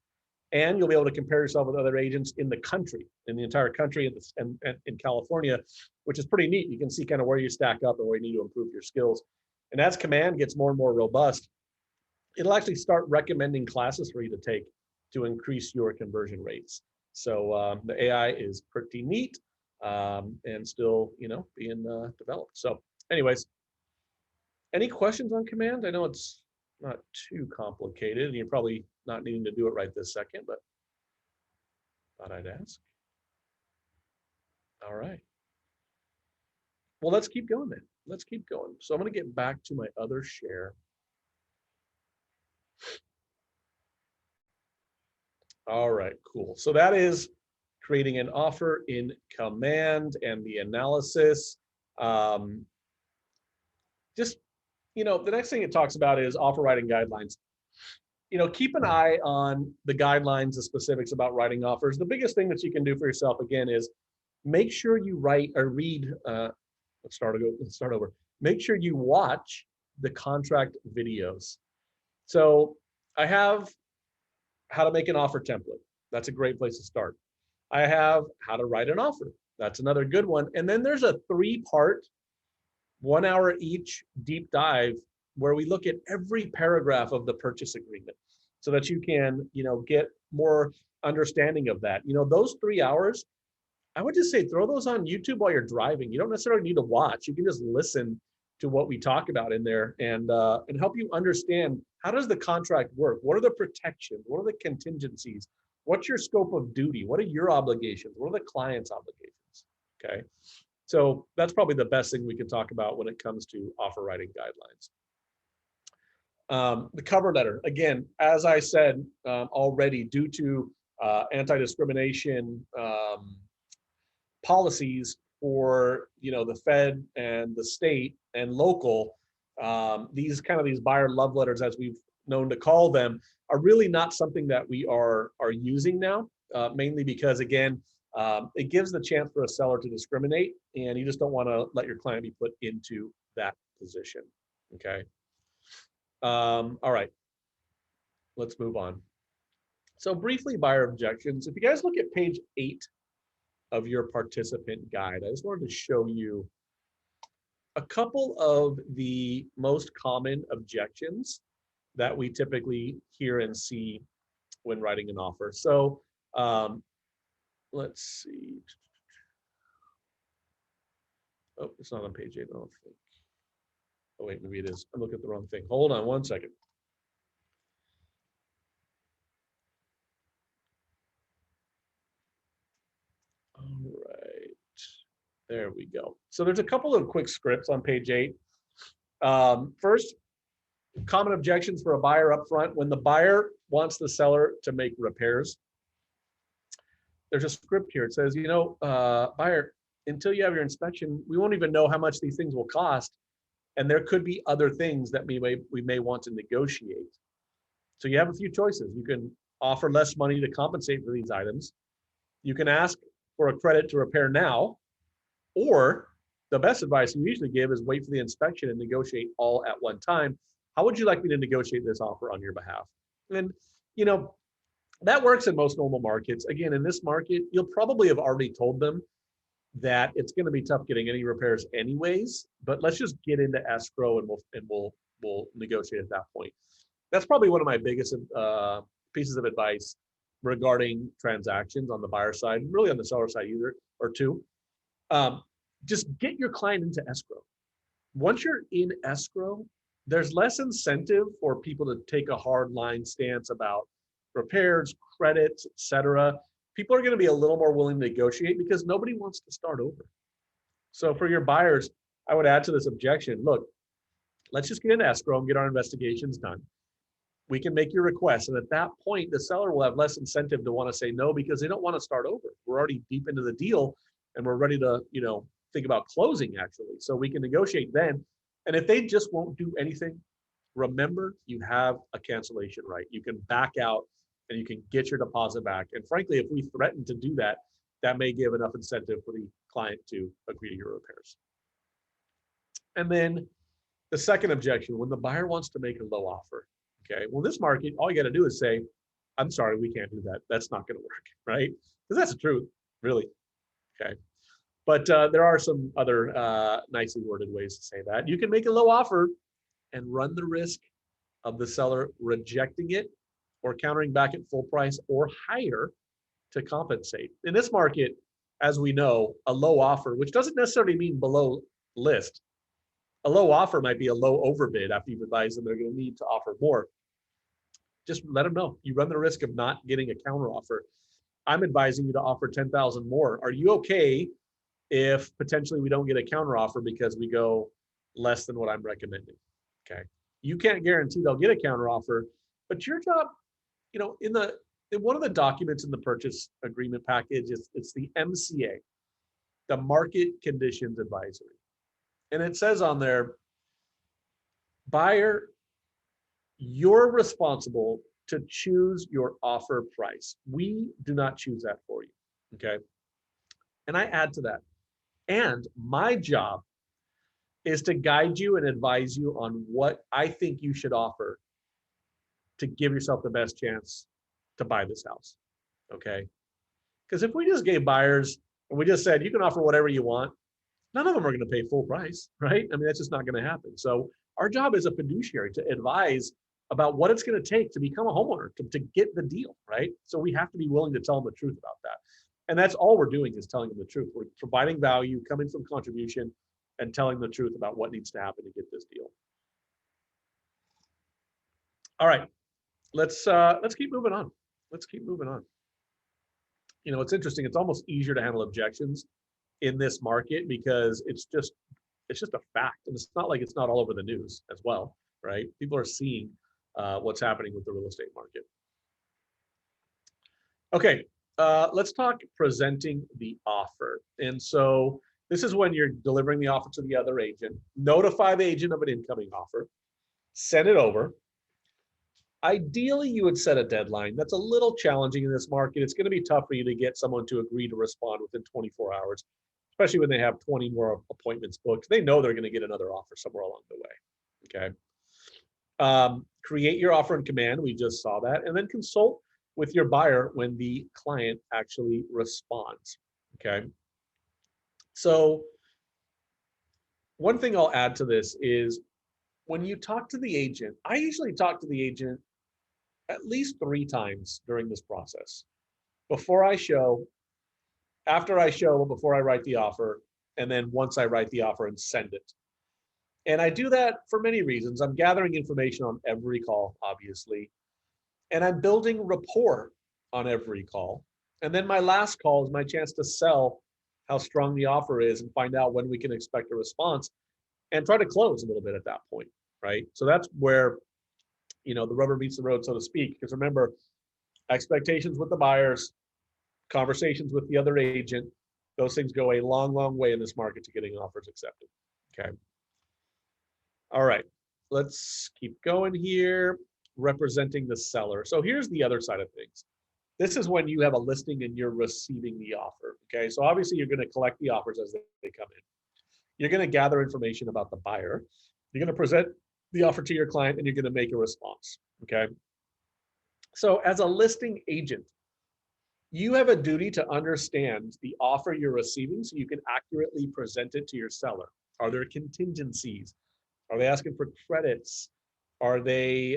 and you'll be able to compare yourself with other agents in the country, in the entire country, and in California, which is pretty neat. You can see kind of where you stack up and where you need to improve your skills. And as command gets more and more robust, it'll actually start recommending classes for you to take to increase your conversion rates. So the AI is pretty neat and still, being developed. So anyways, any questions on command? I know it's not too complicated and you're probably not needing to do it right this second, but thought I'd ask. All right. Well, let's keep going then. Let's keep going. So I'm going to get back to my other share. All right, cool. So that is creating an offer in command and the analysis. The next thing it talks about is offer writing guidelines. Keep an eye on the guidelines, the specifics about writing offers. The biggest thing that you can do for yourself, again, is make sure you write or read. Let's start over. Make sure you watch the contract videos. So I have how to make an offer template. That's a great place to start. I have how to write an offer. That's another good one. And then there's a 3-part, 1 hour each deep dive where we look at every paragraph of the purchase agreement so that you can, get more understanding of that. Those 3 hours I would just say throw those on YouTube while you're driving. You don't necessarily need to watch. You can just listen to what we talk about in there and help you understand, how does the contract work? What are the protections? What are the contingencies? What's your scope of duty? What are your obligations? What are the client's obligations? Okay. So that's probably the best thing we can talk about when it comes to offer writing guidelines. The cover letter, again, as I said already, due to anti-discrimination policies for the Fed and the state and local, these buyer love letters, as we've known to call them, are really not something that we are using now, mainly because, again, it gives the chance for a seller to discriminate, and you just don't want to let your client be put into that position. Okay. All right, let's move on. So briefly, buyer objections. If you guys look at page 8 of your participant guide, I just wanted to show you a couple of the most common objections that we typically hear and see when writing an offer. So let's see. Oh, it's not on page 8, I don't think. Oh, wait, maybe it is. I'm looking at the wrong thing. Hold on one second. All right, there we go. So there's a couple of quick scripts on page 8. First, common objections for a buyer up front. When the buyer wants the seller to make repairs, there's a script here. It says, buyer, until you have your inspection, we won't even know how much these things will cost. And there could be other things that we may want to negotiate. So you have a few choices. You can offer less money to compensate for these items. You can ask for a credit to repair now, or the best advice we usually give is wait for the inspection and negotiate all at one time. How would you like me to negotiate this offer on your behalf? And, that works in most normal markets. Again, in this market, you'll probably have already told them that it's going to be tough getting any repairs anyways, but let's just get into escrow and we'll negotiate at that point. That's probably one of my biggest pieces of advice regarding transactions on the buyer side, and really on the seller side either, or two. Just get your client into escrow. Once you're in escrow, there's less incentive for people to take a hard line stance about repairs, credits, etc. People are going to be a little more willing to negotiate because nobody wants to start over. So for your buyers, I would add to this objection, look, let's just get into escrow and get our investigations done. We can make your request. And at that point, the seller will have less incentive to want to say no because they don't want to start over. We're already deep into the deal and we're ready to, think about closing actually. So we can negotiate then. And if they just won't do anything, remember you have a cancellation right. You can back out and you can get your deposit back. And frankly, if we threaten to do that, that may give enough incentive for the client to agree to your repairs. And then the second objection, when the buyer wants to make a low offer. Okay, well, this market, all you got to do is say, I'm sorry, we can't do that. That's not going to work, right? Because that's the truth, really. Okay. But there are some other nicely worded ways to say that. You can make a low offer and run the risk of the seller rejecting it or countering back at full price or higher to compensate. In this market, as we know, a low offer, which doesn't necessarily mean below list, a low offer might be a low overbid after you've advised them they're going to need to offer more. Just let them know. You run the risk of not getting a counter offer. I'm advising you to offer 10,000 more. Are you okay if potentially we don't get a counter offer because we go less than what I'm recommending? Okay. You can't guarantee they'll get a counter offer, but your job, in one of the documents in the purchase agreement package, it's the MCA, the Market Conditions Advisory. And it says on there, buyer, you're responsible to choose your offer price. We do not choose that for you, okay? And I add to that, and my job is to guide you and advise you on what I think you should offer to give yourself the best chance to buy this house, okay? Because if we just gave buyers and we just said, you can offer whatever you want, none of them are going to pay full price, right? I mean, that's just not going to happen. So our job as a fiduciary to advise about what it's going to take to become a homeowner, to get the deal, right? So we have to be willing to tell them the truth about that. And that's all we're doing is telling them the truth. We're providing value coming from contribution and telling the truth about what needs to happen to get this deal. All right, let's keep moving on. Let's keep moving on. You know, it's interesting. It's almost easier to handle objections in this market because it's just a fact, and it's not like it's not all over the news as well, right? People are seeing what's happening with the real estate market. Okay, let's talk presenting the offer. And so this is when you're delivering the offer to the other agent. Notify the agent of an incoming offer, send it over. Ideally, you would set a deadline. That's a little challenging in this market. It's going to be tough for you to get someone to agree to respond within 24 hours, especially when they have 20 more appointments booked. They know they're going to get another offer somewhere along the way, okay? Create your offer in command. We just saw that. And then consult with your buyer when the client actually responds, okay? So one thing I'll add to this is when you talk to the agent, I usually talk to the agent at least 3 times during this process. Before I show, after I show, before I write the offer, and then once I write the offer and send it. And I do that for many reasons. I'm gathering information on every call, obviously, and I'm building rapport on every call. And then my last call is my chance to sell how strong the offer is and find out when we can expect a response and try to close a little bit at that point, right? So that's where, you know, the rubber meets the road, so to speak. Because remember, expectations with the buyers, conversations with the other agent, those things go a long, long way in this market to getting offers accepted, okay? All right, let's keep going here. Representing the seller. So here's the other side of things. This is when you have a listing and you're receiving the offer, okay? So obviously you're gonna collect the offers as they come in. You're gonna gather information about the buyer. You're gonna present the offer to your client and you're gonna make a response, okay? So as a listing agent, you have a duty to understand the offer you're receiving so you can accurately present it to your seller. Are there contingencies? Are they asking for credits? Are they,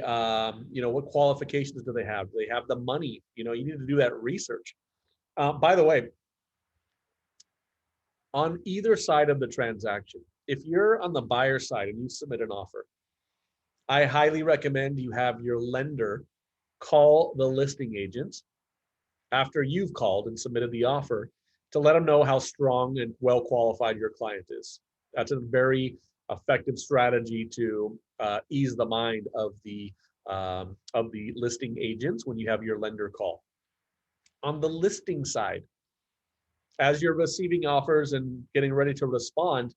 you know, what qualifications do they have? Do they have the money? You know, you need to do that research. By the way, on either side of the transaction, if you're on the buyer side and you submit an offer, I highly recommend you have your lender call the listing agent after you've called and submitted the offer to let them know how strong and well qualified your client is. That's a very effective strategy to ease the mind of the listing agents when you have your lender call. On the listing side, as you're receiving offers and getting ready to respond,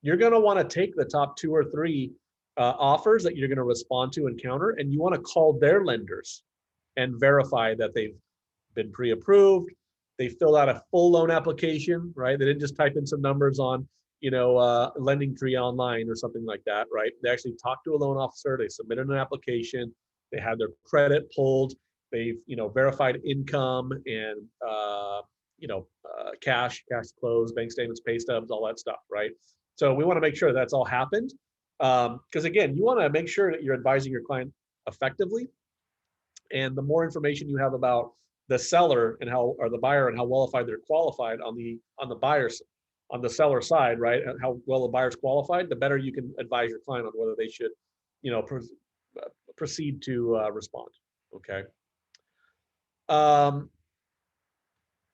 you're going to want to take the top 2 or 3 offers that you're going to respond to and counter, and you want to call their lenders and verify that they've been pre-approved, they filled out a full loan application, right? They didn't just type in some numbers on, you know, Lending Tree online or something like that, right? They actually talked to a loan officer, they submitted an application, they had their credit pulled, they've, you know, verified income and, you know, cash close, bank statements, pay stubs, all that stuff, right? So we want to make sure that's all happened. Because again, you want to make sure that you're advising your client effectively. And the more information you have about the seller and how, or the buyer and how qualified they're qualified on the buyer's, on the seller side, right? And how well the buyer's qualified, the better you can advise your client on whether they should, you know, proceed to respond. Okay.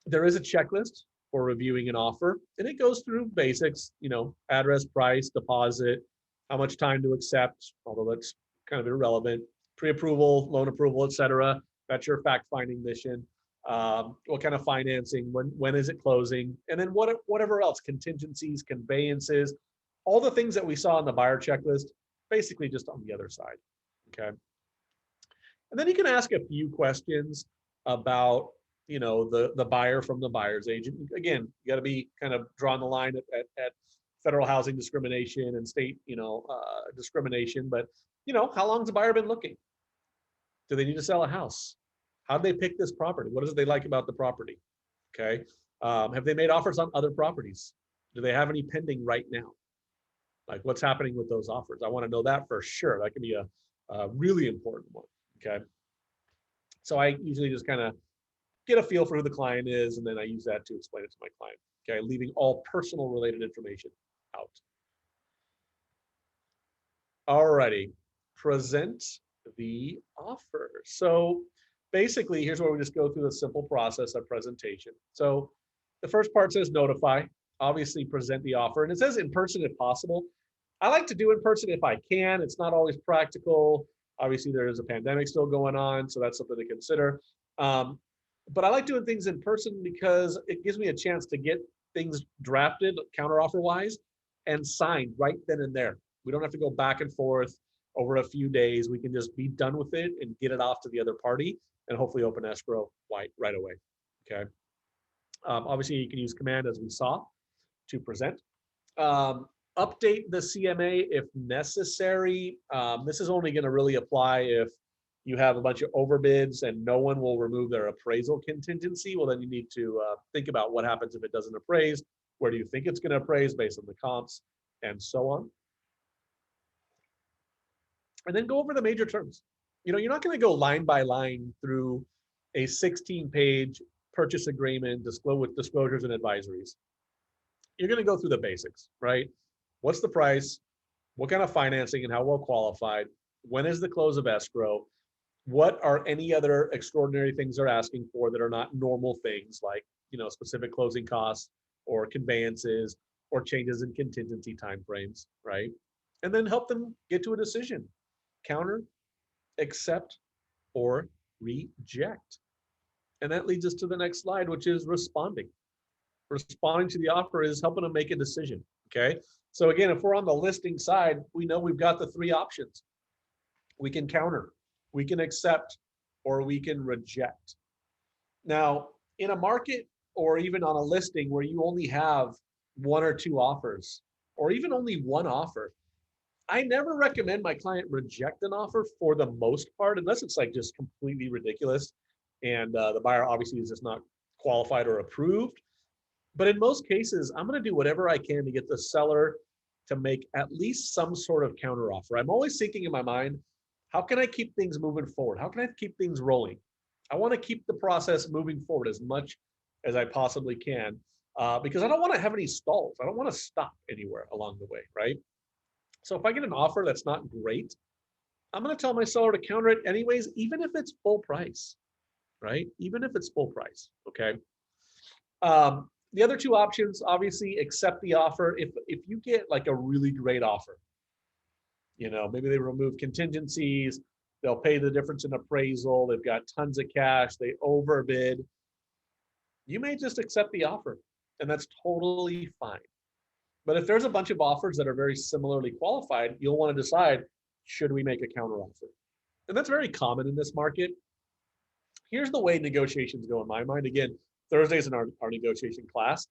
There is a checklist for reviewing an offer, and it goes through basics, you know, address, price, deposit, how much time to accept, although that's kind of irrelevant, pre-approval, loan approval, etc. That's your fact-finding mission. What kind of financing, when is it closing, and then whatever else, contingencies, conveyances, all the things that we saw on the buyer checklist, basically just on the other side, okay? And then you can ask a few questions about, you know, the buyer from the buyer's agent. Again, you got to be kind of drawing the line at federal housing discrimination and state, you know, discrimination. But, you know, how long has the buyer been looking? Do they need to sell a house? How did they pick this property? What is it they like about the property? Okay. Have they made offers on other properties? Do they have any pending right now? Like, what's happening with those offers? I want to know that for sure. That could be a really important one. Okay. So I usually just kind of get a feel for who the client is, and then I use that to explain it to my client. Okay, leaving all personal related information out. Alrighty, present the offer. So basically, here's where we just go through the simple process of presentation. So the first part says notify, obviously present the offer, and it says in person if possible. I like to do in person if I can. It's not always practical. Obviously, there is a pandemic still going on, so that's something to consider. But I like doing things in person because it gives me a chance to get things drafted counteroffer wise and signed right then and there. We don't have to go back and forth over a few days. We can just be done with it and get it off to the other party and hopefully open escrow right away. Okay. Obviously, you can use command as we saw to present. Update the CMA if necessary. This is only going to really apply if you have a bunch of overbids and no one will remove their appraisal contingency. Well, then you need to think about what happens if it doesn't appraise. Where do you think it's going to appraise based on the comps and so on? And then go over the major terms. You know, you're not going to go line by line through a 16-page purchase agreement with disclosures and advisories. You're going to go through the basics, right? What's the price? What kind of financing and how well qualified? When is the close of escrow? What are any other extraordinary things they're asking for that are not normal things, like, you know, specific closing costs or conveyances or changes in contingency timeframes, right? And then help them get to a decision. Counter, accept, or reject. And that leads us to the next slide, which is responding. Responding to the offer is helping them make a decision, okay? So again, if we're on the listing side, we know we've got the three options. We can counter, we can accept, or we can reject. Now, in a market or even on a listing where you only have one or two offers, or even only one offer, I never recommend my client reject an offer for the most part, unless it's like just completely ridiculous and the buyer obviously is just not qualified or approved. But in most cases, I'm going to do whatever I can to get the seller to make at least some sort of counter offer. I'm always thinking in my mind, how can I keep things moving forward? How can I keep things rolling? I want to keep the process moving forward as much as I possibly can because I don't want to have any stalls. I don't want to stop anywhere along the way, right? So if I get an offer that's not great, I'm going to tell my seller to counter it anyways, even if it's full price, right? Even if it's full price, okay? The other two options, obviously, accept the offer. If you get like a really great offer, you know, maybe they remove contingencies, they'll pay the difference in appraisal, they've got tons of cash, they overbid, you may just accept the offer, and that's totally fine. But if there's a bunch of offers that are very similarly qualified, you'll want to decide, should we make a counter offer? And that's very common in this market. Here's the way negotiations go in my mind. Again, Thursday's in our negotiation class.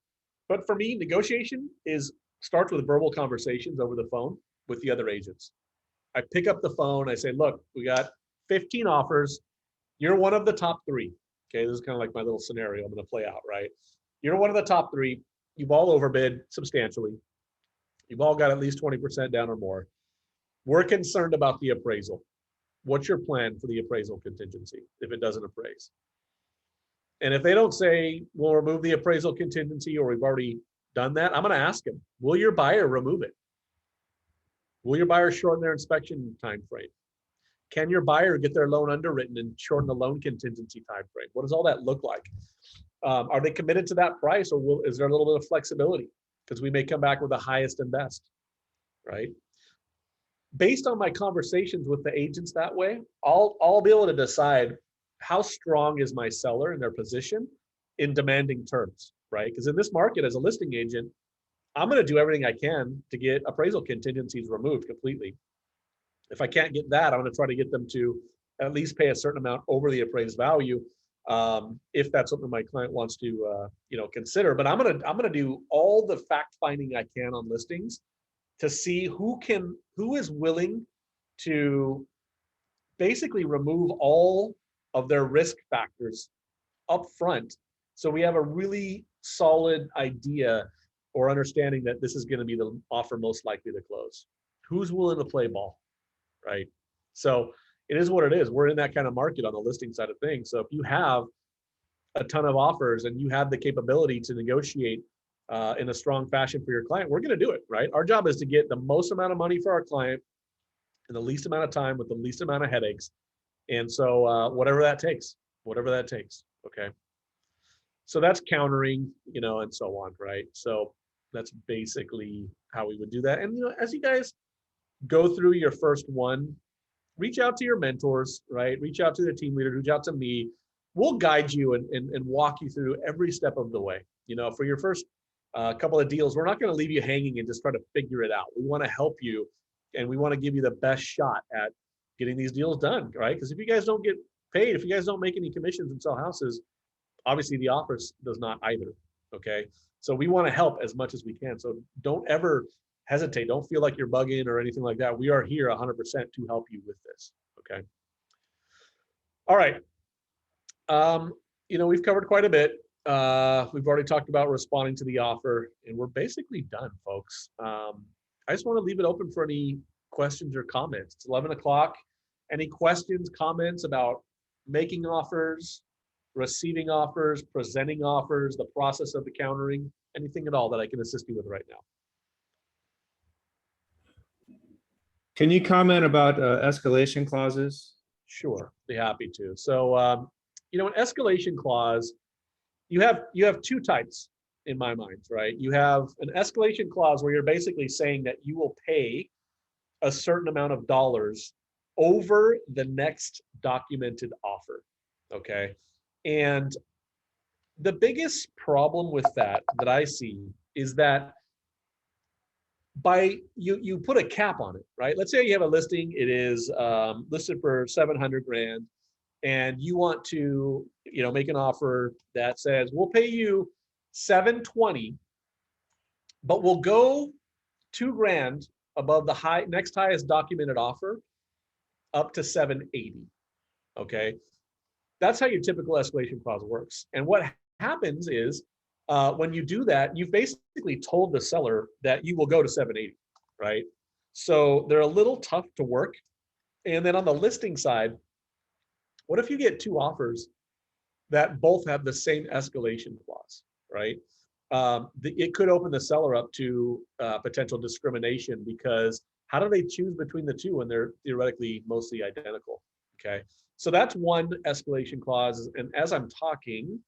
But for me, negotiation starts with verbal conversations over the phone with the other agents. I pick up the phone, I say, look, we got 15 offers. You're one of the top three. Okay, this is kind of like my little scenario I'm going to play out, right? You're one of the top three. You've all overbid substantially. You've all got at least 20% down or more. We're concerned about the appraisal. What's your plan for the appraisal contingency if it doesn't appraise? And if they don't say, we'll remove the appraisal contingency, or we've already done that, I'm going to ask them, will your buyer remove it? Will your buyer shorten their inspection time frame? Can your buyer get their loan underwritten and shorten the loan contingency time frame? What does all that look like? Are they committed to that price, or is there a little bit of flexibility? Because we may come back with the highest and best, right? Based on my conversations with the agents that way, I'll be able to decide how strong is my seller in their position in demanding terms, right? Because in this market, as a listing agent, I'm going to do everything I can to get appraisal contingencies removed completely. If I can't get that, I'm going to try to get them to at least pay a certain amount over the appraised value, if that's something my client wants to, consider. But I'm gonna do all the fact finding I can on listings to see who is willing to basically remove all of their risk factors up front, so we have a really solid idea or understanding that this is going to be the offer most likely to close. Who's willing to play ball, right? So it is what it is. We're in that kind of market on the listing side of things. So if you have a ton of offers and you have the capability to negotiate in a strong fashion for your client, we're going to do it, right? Our job is to get the most amount of money for our client in the least amount of time with the least amount of headaches. And so whatever that takes, okay? So that's countering, and so on, right? So that's basically how we would do that. And, as you guys go through your first one, reach out to your mentors, right? Reach out to the team leader, reach out to me. We'll guide you and walk you through every step of the way. For your first couple of deals, we're not going to leave you hanging and just try to figure it out. We want to help you and we want to give you the best shot at getting these deals done, right? Because if you guys don't get paid, if you guys don't make any commissions and sell houses, obviously the office does not either, okay? So we want to help as much as we can. So don't ever hesitate. Don't feel like you're bugging or anything like that. We are here 100% to help you with this, okay? All right. We've covered quite a bit. We've already talked about responding to the offer, and we're basically done, folks. I just want to leave it open for any questions or comments. It's 11 o'clock. Any questions, comments about making offers, receiving offers, presenting offers, the process of the countering, anything at all that I can assist you with right now? Can you comment about escalation clauses? Sure, be happy to. So, an escalation clause, you have two types in my mind, right? You have an escalation clause where you're basically saying that you will pay a certain amount of dollars over the next documented offer, okay? And the biggest problem with that I see is that by you put a cap on it, right? Let's say you have a listing, it is listed for 700 grand, and you want to, make an offer that says, we'll pay you 720, but we'll go 2 grand above the next highest documented offer up to 780, okay? That's how your typical escalation clause works. And what happens is when you do that, you've basically told the seller that you will go to 780, right? So they're a little tough to work. And then on the listing side, what if you get 2 offers that both have the same escalation clause, right? It could open the seller up to potential discrimination, because how do they choose between the two when they're theoretically mostly identical, okay? So that's one escalation clause. And as I'm talking,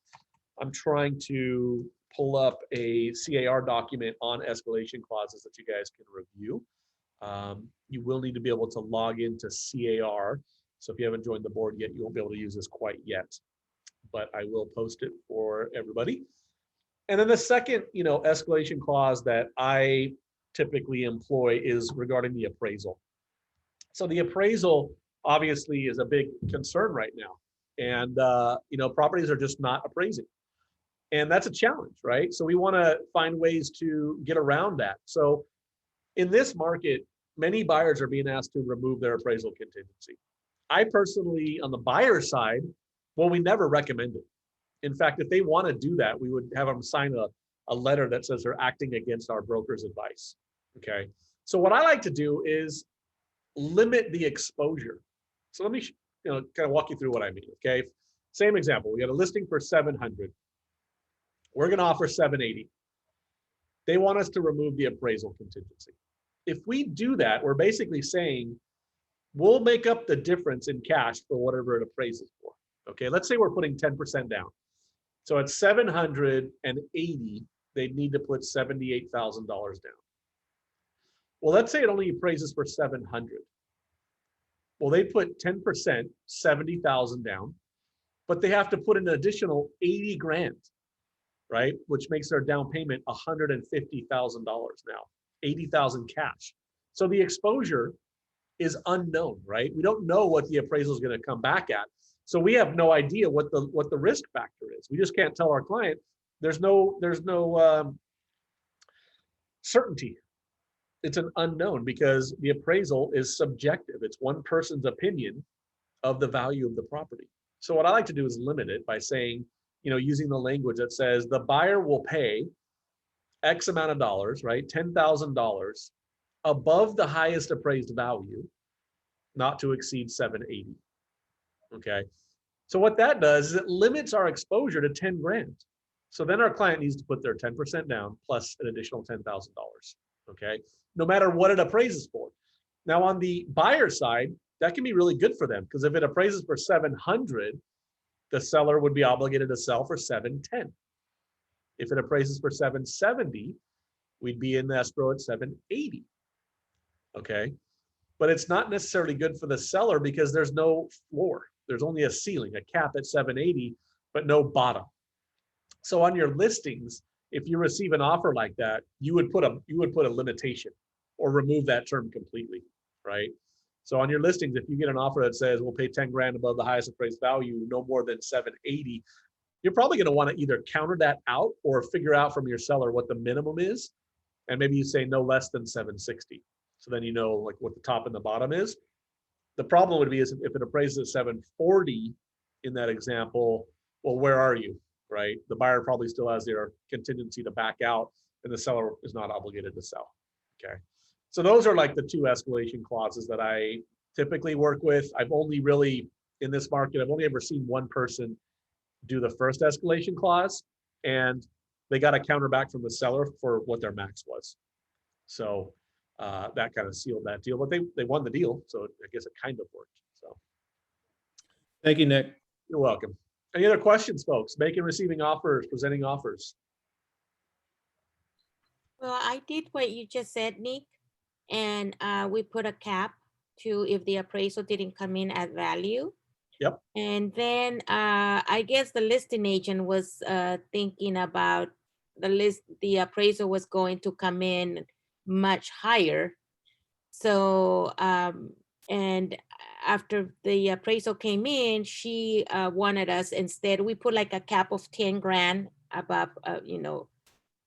I'm trying to pull up a CAR document on escalation clauses that you guys can review. You will need to be able to log into CAR. So if you haven't joined the board yet, you won't be able to use this quite yet, but I will post it for everybody. And then the second, escalation clause that I typically employ is regarding the appraisal. So the appraisal obviously is a big concern right now. And, properties are just not appraising. And that's a challenge, right? So we want to find ways to get around that. So in this market, many buyers are being asked to remove their appraisal contingency. I personally, on the buyer side, we never recommend it. In fact, if they want to do that, we would have them sign a letter that says they're acting against our broker's advice, okay? So what I like to do is limit the exposure. So let me, kind of walk you through what I mean, okay? Same example, we got a listing for 700. We're going to offer 780. They want us to remove the appraisal contingency. If we do that, we're basically saying we'll make up the difference in cash for whatever it appraises for. Okay, let's say we're putting 10% down. So at 780, they'd need to put $78,000 down. Well, let's say it only appraises for 700. Well, they put 10%, 70,000 down, but they have to put an additional 80 grand, right? Which makes their down payment $150,000 now, 80,000 cash. So the exposure is unknown, right? We don't know what the appraisal is going to come back at. So we have no idea what the risk factor is. We just can't tell our client. There's no certainty. It's an unknown because the appraisal is subjective. It's one person's opinion of the value of the property. So what I like to do is limit it by saying, using the language that says the buyer will pay X amount of dollars, right? $10,000 above the highest appraised value, not to exceed 780. Okay. So what that does is it limits our exposure to 10 grand. So then our client needs to put their 10% down plus an additional $10,000, okay? No matter what it appraises for. Now on the buyer side, that can be really good for them because if it appraises for 700, the seller would be obligated to sell for 710. If it appraises for 770, we'd be in escrow at 780, okay? But it's not necessarily good for the seller because there's no floor. There's only a ceiling, a cap at 780, but no bottom. So on your listings, if you receive an offer like that, you would put a limitation or remove that term completely, right? So on your listings, if you get an offer that says we'll pay 10 grand above the highest appraised value, no more than 780, you're probably going to want to either counter that out or figure out from your seller what the minimum is. And maybe you say no less than 760. So then you know like what the top and the bottom is. The problem would be is if it appraises at 740 in that example, well, where are you, right? The buyer probably still has their contingency to back out and the seller is not obligated to sell, okay? So those are like the two escalation clauses that I typically work with. I've only really, in this market, I've only ever seen one person do the first escalation clause and they got a counter back from the seller for what their max was. So that kind of sealed that deal, but they won the deal. So I guess it kind of worked. So Thank you, Nick. you're welcome. Any other questions, folks? Making, receiving offers, presenting offers. Well, I did what you just said, Nick, and we put a cap to if the appraisal didn't come in at value. Yep. And then I guess the listing agent was thinking about the appraisal was going to come in much higher. So, and after the appraisal came in, she wanted us instead, we put like a cap of 10 grand above,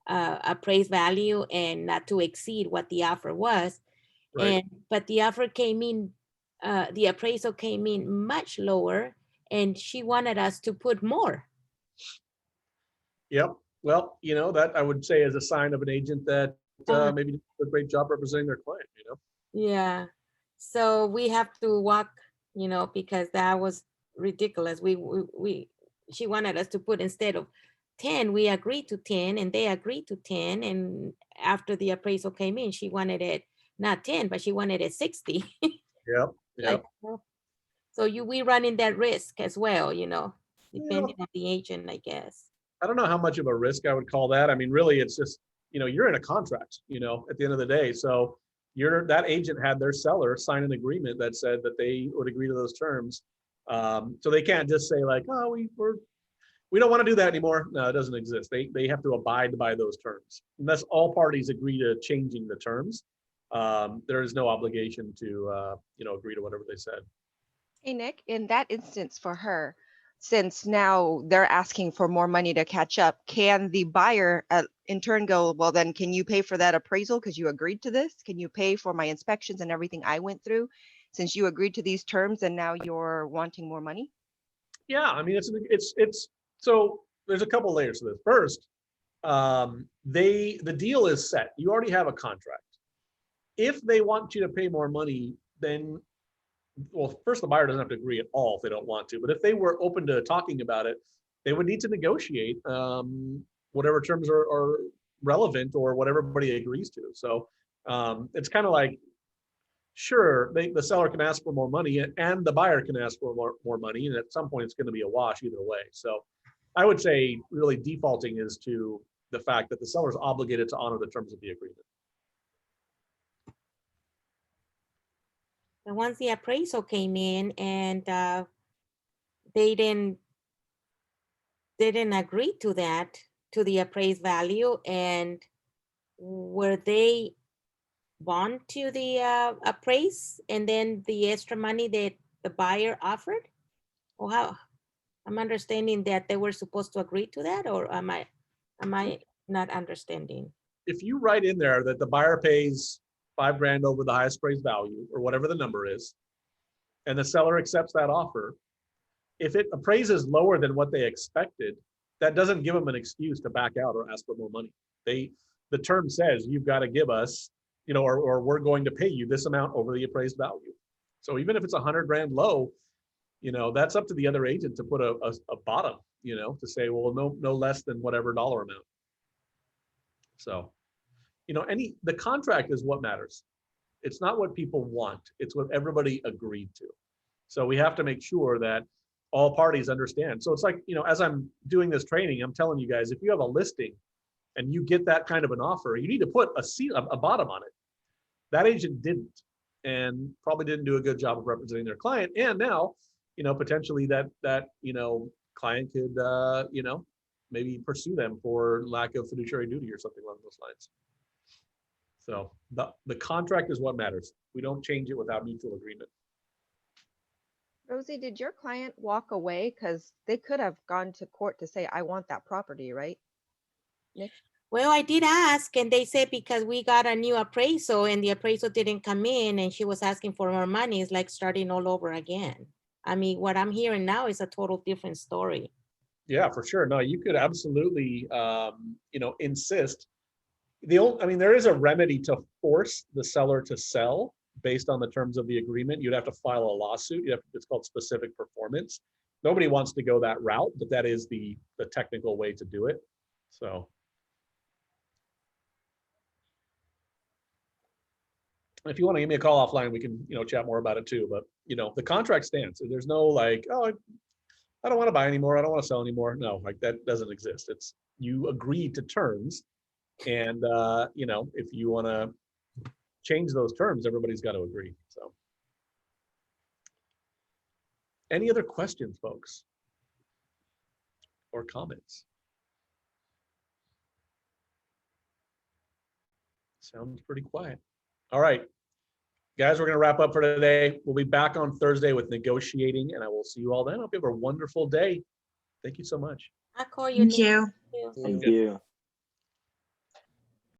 appraised value and not to exceed what the offer was. Right. But the offer came in, the appraisal came in much lower and she wanted us to put more. Yep. Well, that I would say is a sign of an agent that maybe did a great job representing their client, Yeah. So we have to walk, because that was ridiculous. She wanted us to put instead of 10, we agreed to 10 and they agreed to 10. And after the appraisal came in, she wanted it not 10, but she wanted it 60. Yep. Yep. So we run in that risk as well, depending on the agent, I guess. I don't know how much of a risk I would call that. I mean, really, it's just, you're in a contract, at the end of the day. So that agent had their seller sign an agreement that said that they would agree to those terms. So they can't just say like, oh, we don't want to do that anymore. No, it doesn't exist. They have to abide by those terms. Unless all parties agree to changing the terms, there is no obligation to, agree to whatever they said. Hey, Nick, in that instance for her, since now they're asking for more money to catch up, can the buyer in turn go, well, then can you pay for that appraisal because you agreed to this? Can you pay for my inspections and everything I went through since you agreed to these terms and now you're wanting more money? Yeah, I mean, it's so there's a couple layers to this. First, the deal is set. You already have a contract. If they want you to pay more money, then, well, first the buyer doesn't have to agree at all if they don't want to, but if they were open to talking about it, they would need to negotiate whatever terms are relevant or what everybody agrees to. So it's kind of like, sure, the seller can ask for more money and the buyer can ask for more money, and at some point it's going to be a wash either way. So I would say really defaulting is to the fact that the seller is obligated to honor the terms of the agreement. And once the appraisal came in and they didn't agree to that, to the appraised value, and were they bond to the appraise and then the extra money that the buyer offered? Or how? I'm understanding that they were supposed to agree to that, or am I not understanding? If you write in there that the buyer pays $5 grand over the highest appraised value or whatever the number is, and the seller accepts that offer, if it appraises lower than what they expected, that doesn't give them an excuse to back out or ask for more money. The term says you've got to give us, or we're going to pay you this amount over the appraised value. So even if it's 100 grand low, that's up to the other agent to put a bottom, to say, well, no less than whatever dollar amount. So, the contract is what matters. It's not what people want. It's what everybody agreed to. So we have to make sure that all parties understand. So it's like, as I'm doing this training, I'm telling you guys, if you have a listing and you get that kind of an offer, you need to put a bottom on it. That agent didn't, and probably didn't do a good job of representing their client. And now, potentially that client could, maybe pursue them for lack of fiduciary duty or something along those lines. So the contract is what matters. We don't change it without mutual agreement. Rosie, did your client walk away? Because they could have gone to court to say, I want that property, right? Nick? Well, I did ask, and they said because we got a new appraisal and the appraisal didn't come in and she was asking for more money, it's like starting all over again. I mean, what I'm hearing now is a total different story. Yeah, for sure. No, you could absolutely, insist. There is a remedy to force the seller to sell based on the terms of the agreement. You'd have to file a lawsuit. It's called specific performance. Nobody wants to go that route, but that is the technical way to do it. So. If you want to give me a call offline, we can, chat more about it too. But, the contract stands. There's no like, oh, I don't want to buy anymore. I don't want to sell anymore. No, like that doesn't exist. It's you agreed to terms. And, if you want to change those terms, everybody's got to agree. So. Any other questions, folks? Or comments? Sounds pretty quiet. All right. Guys, we're going to wrap up for today. We'll be back on Thursday with negotiating, and I will see you all then. I hope you have a wonderful day. Thank you so much. I'll call you. Thank Nick. you. Thank you. Thank you.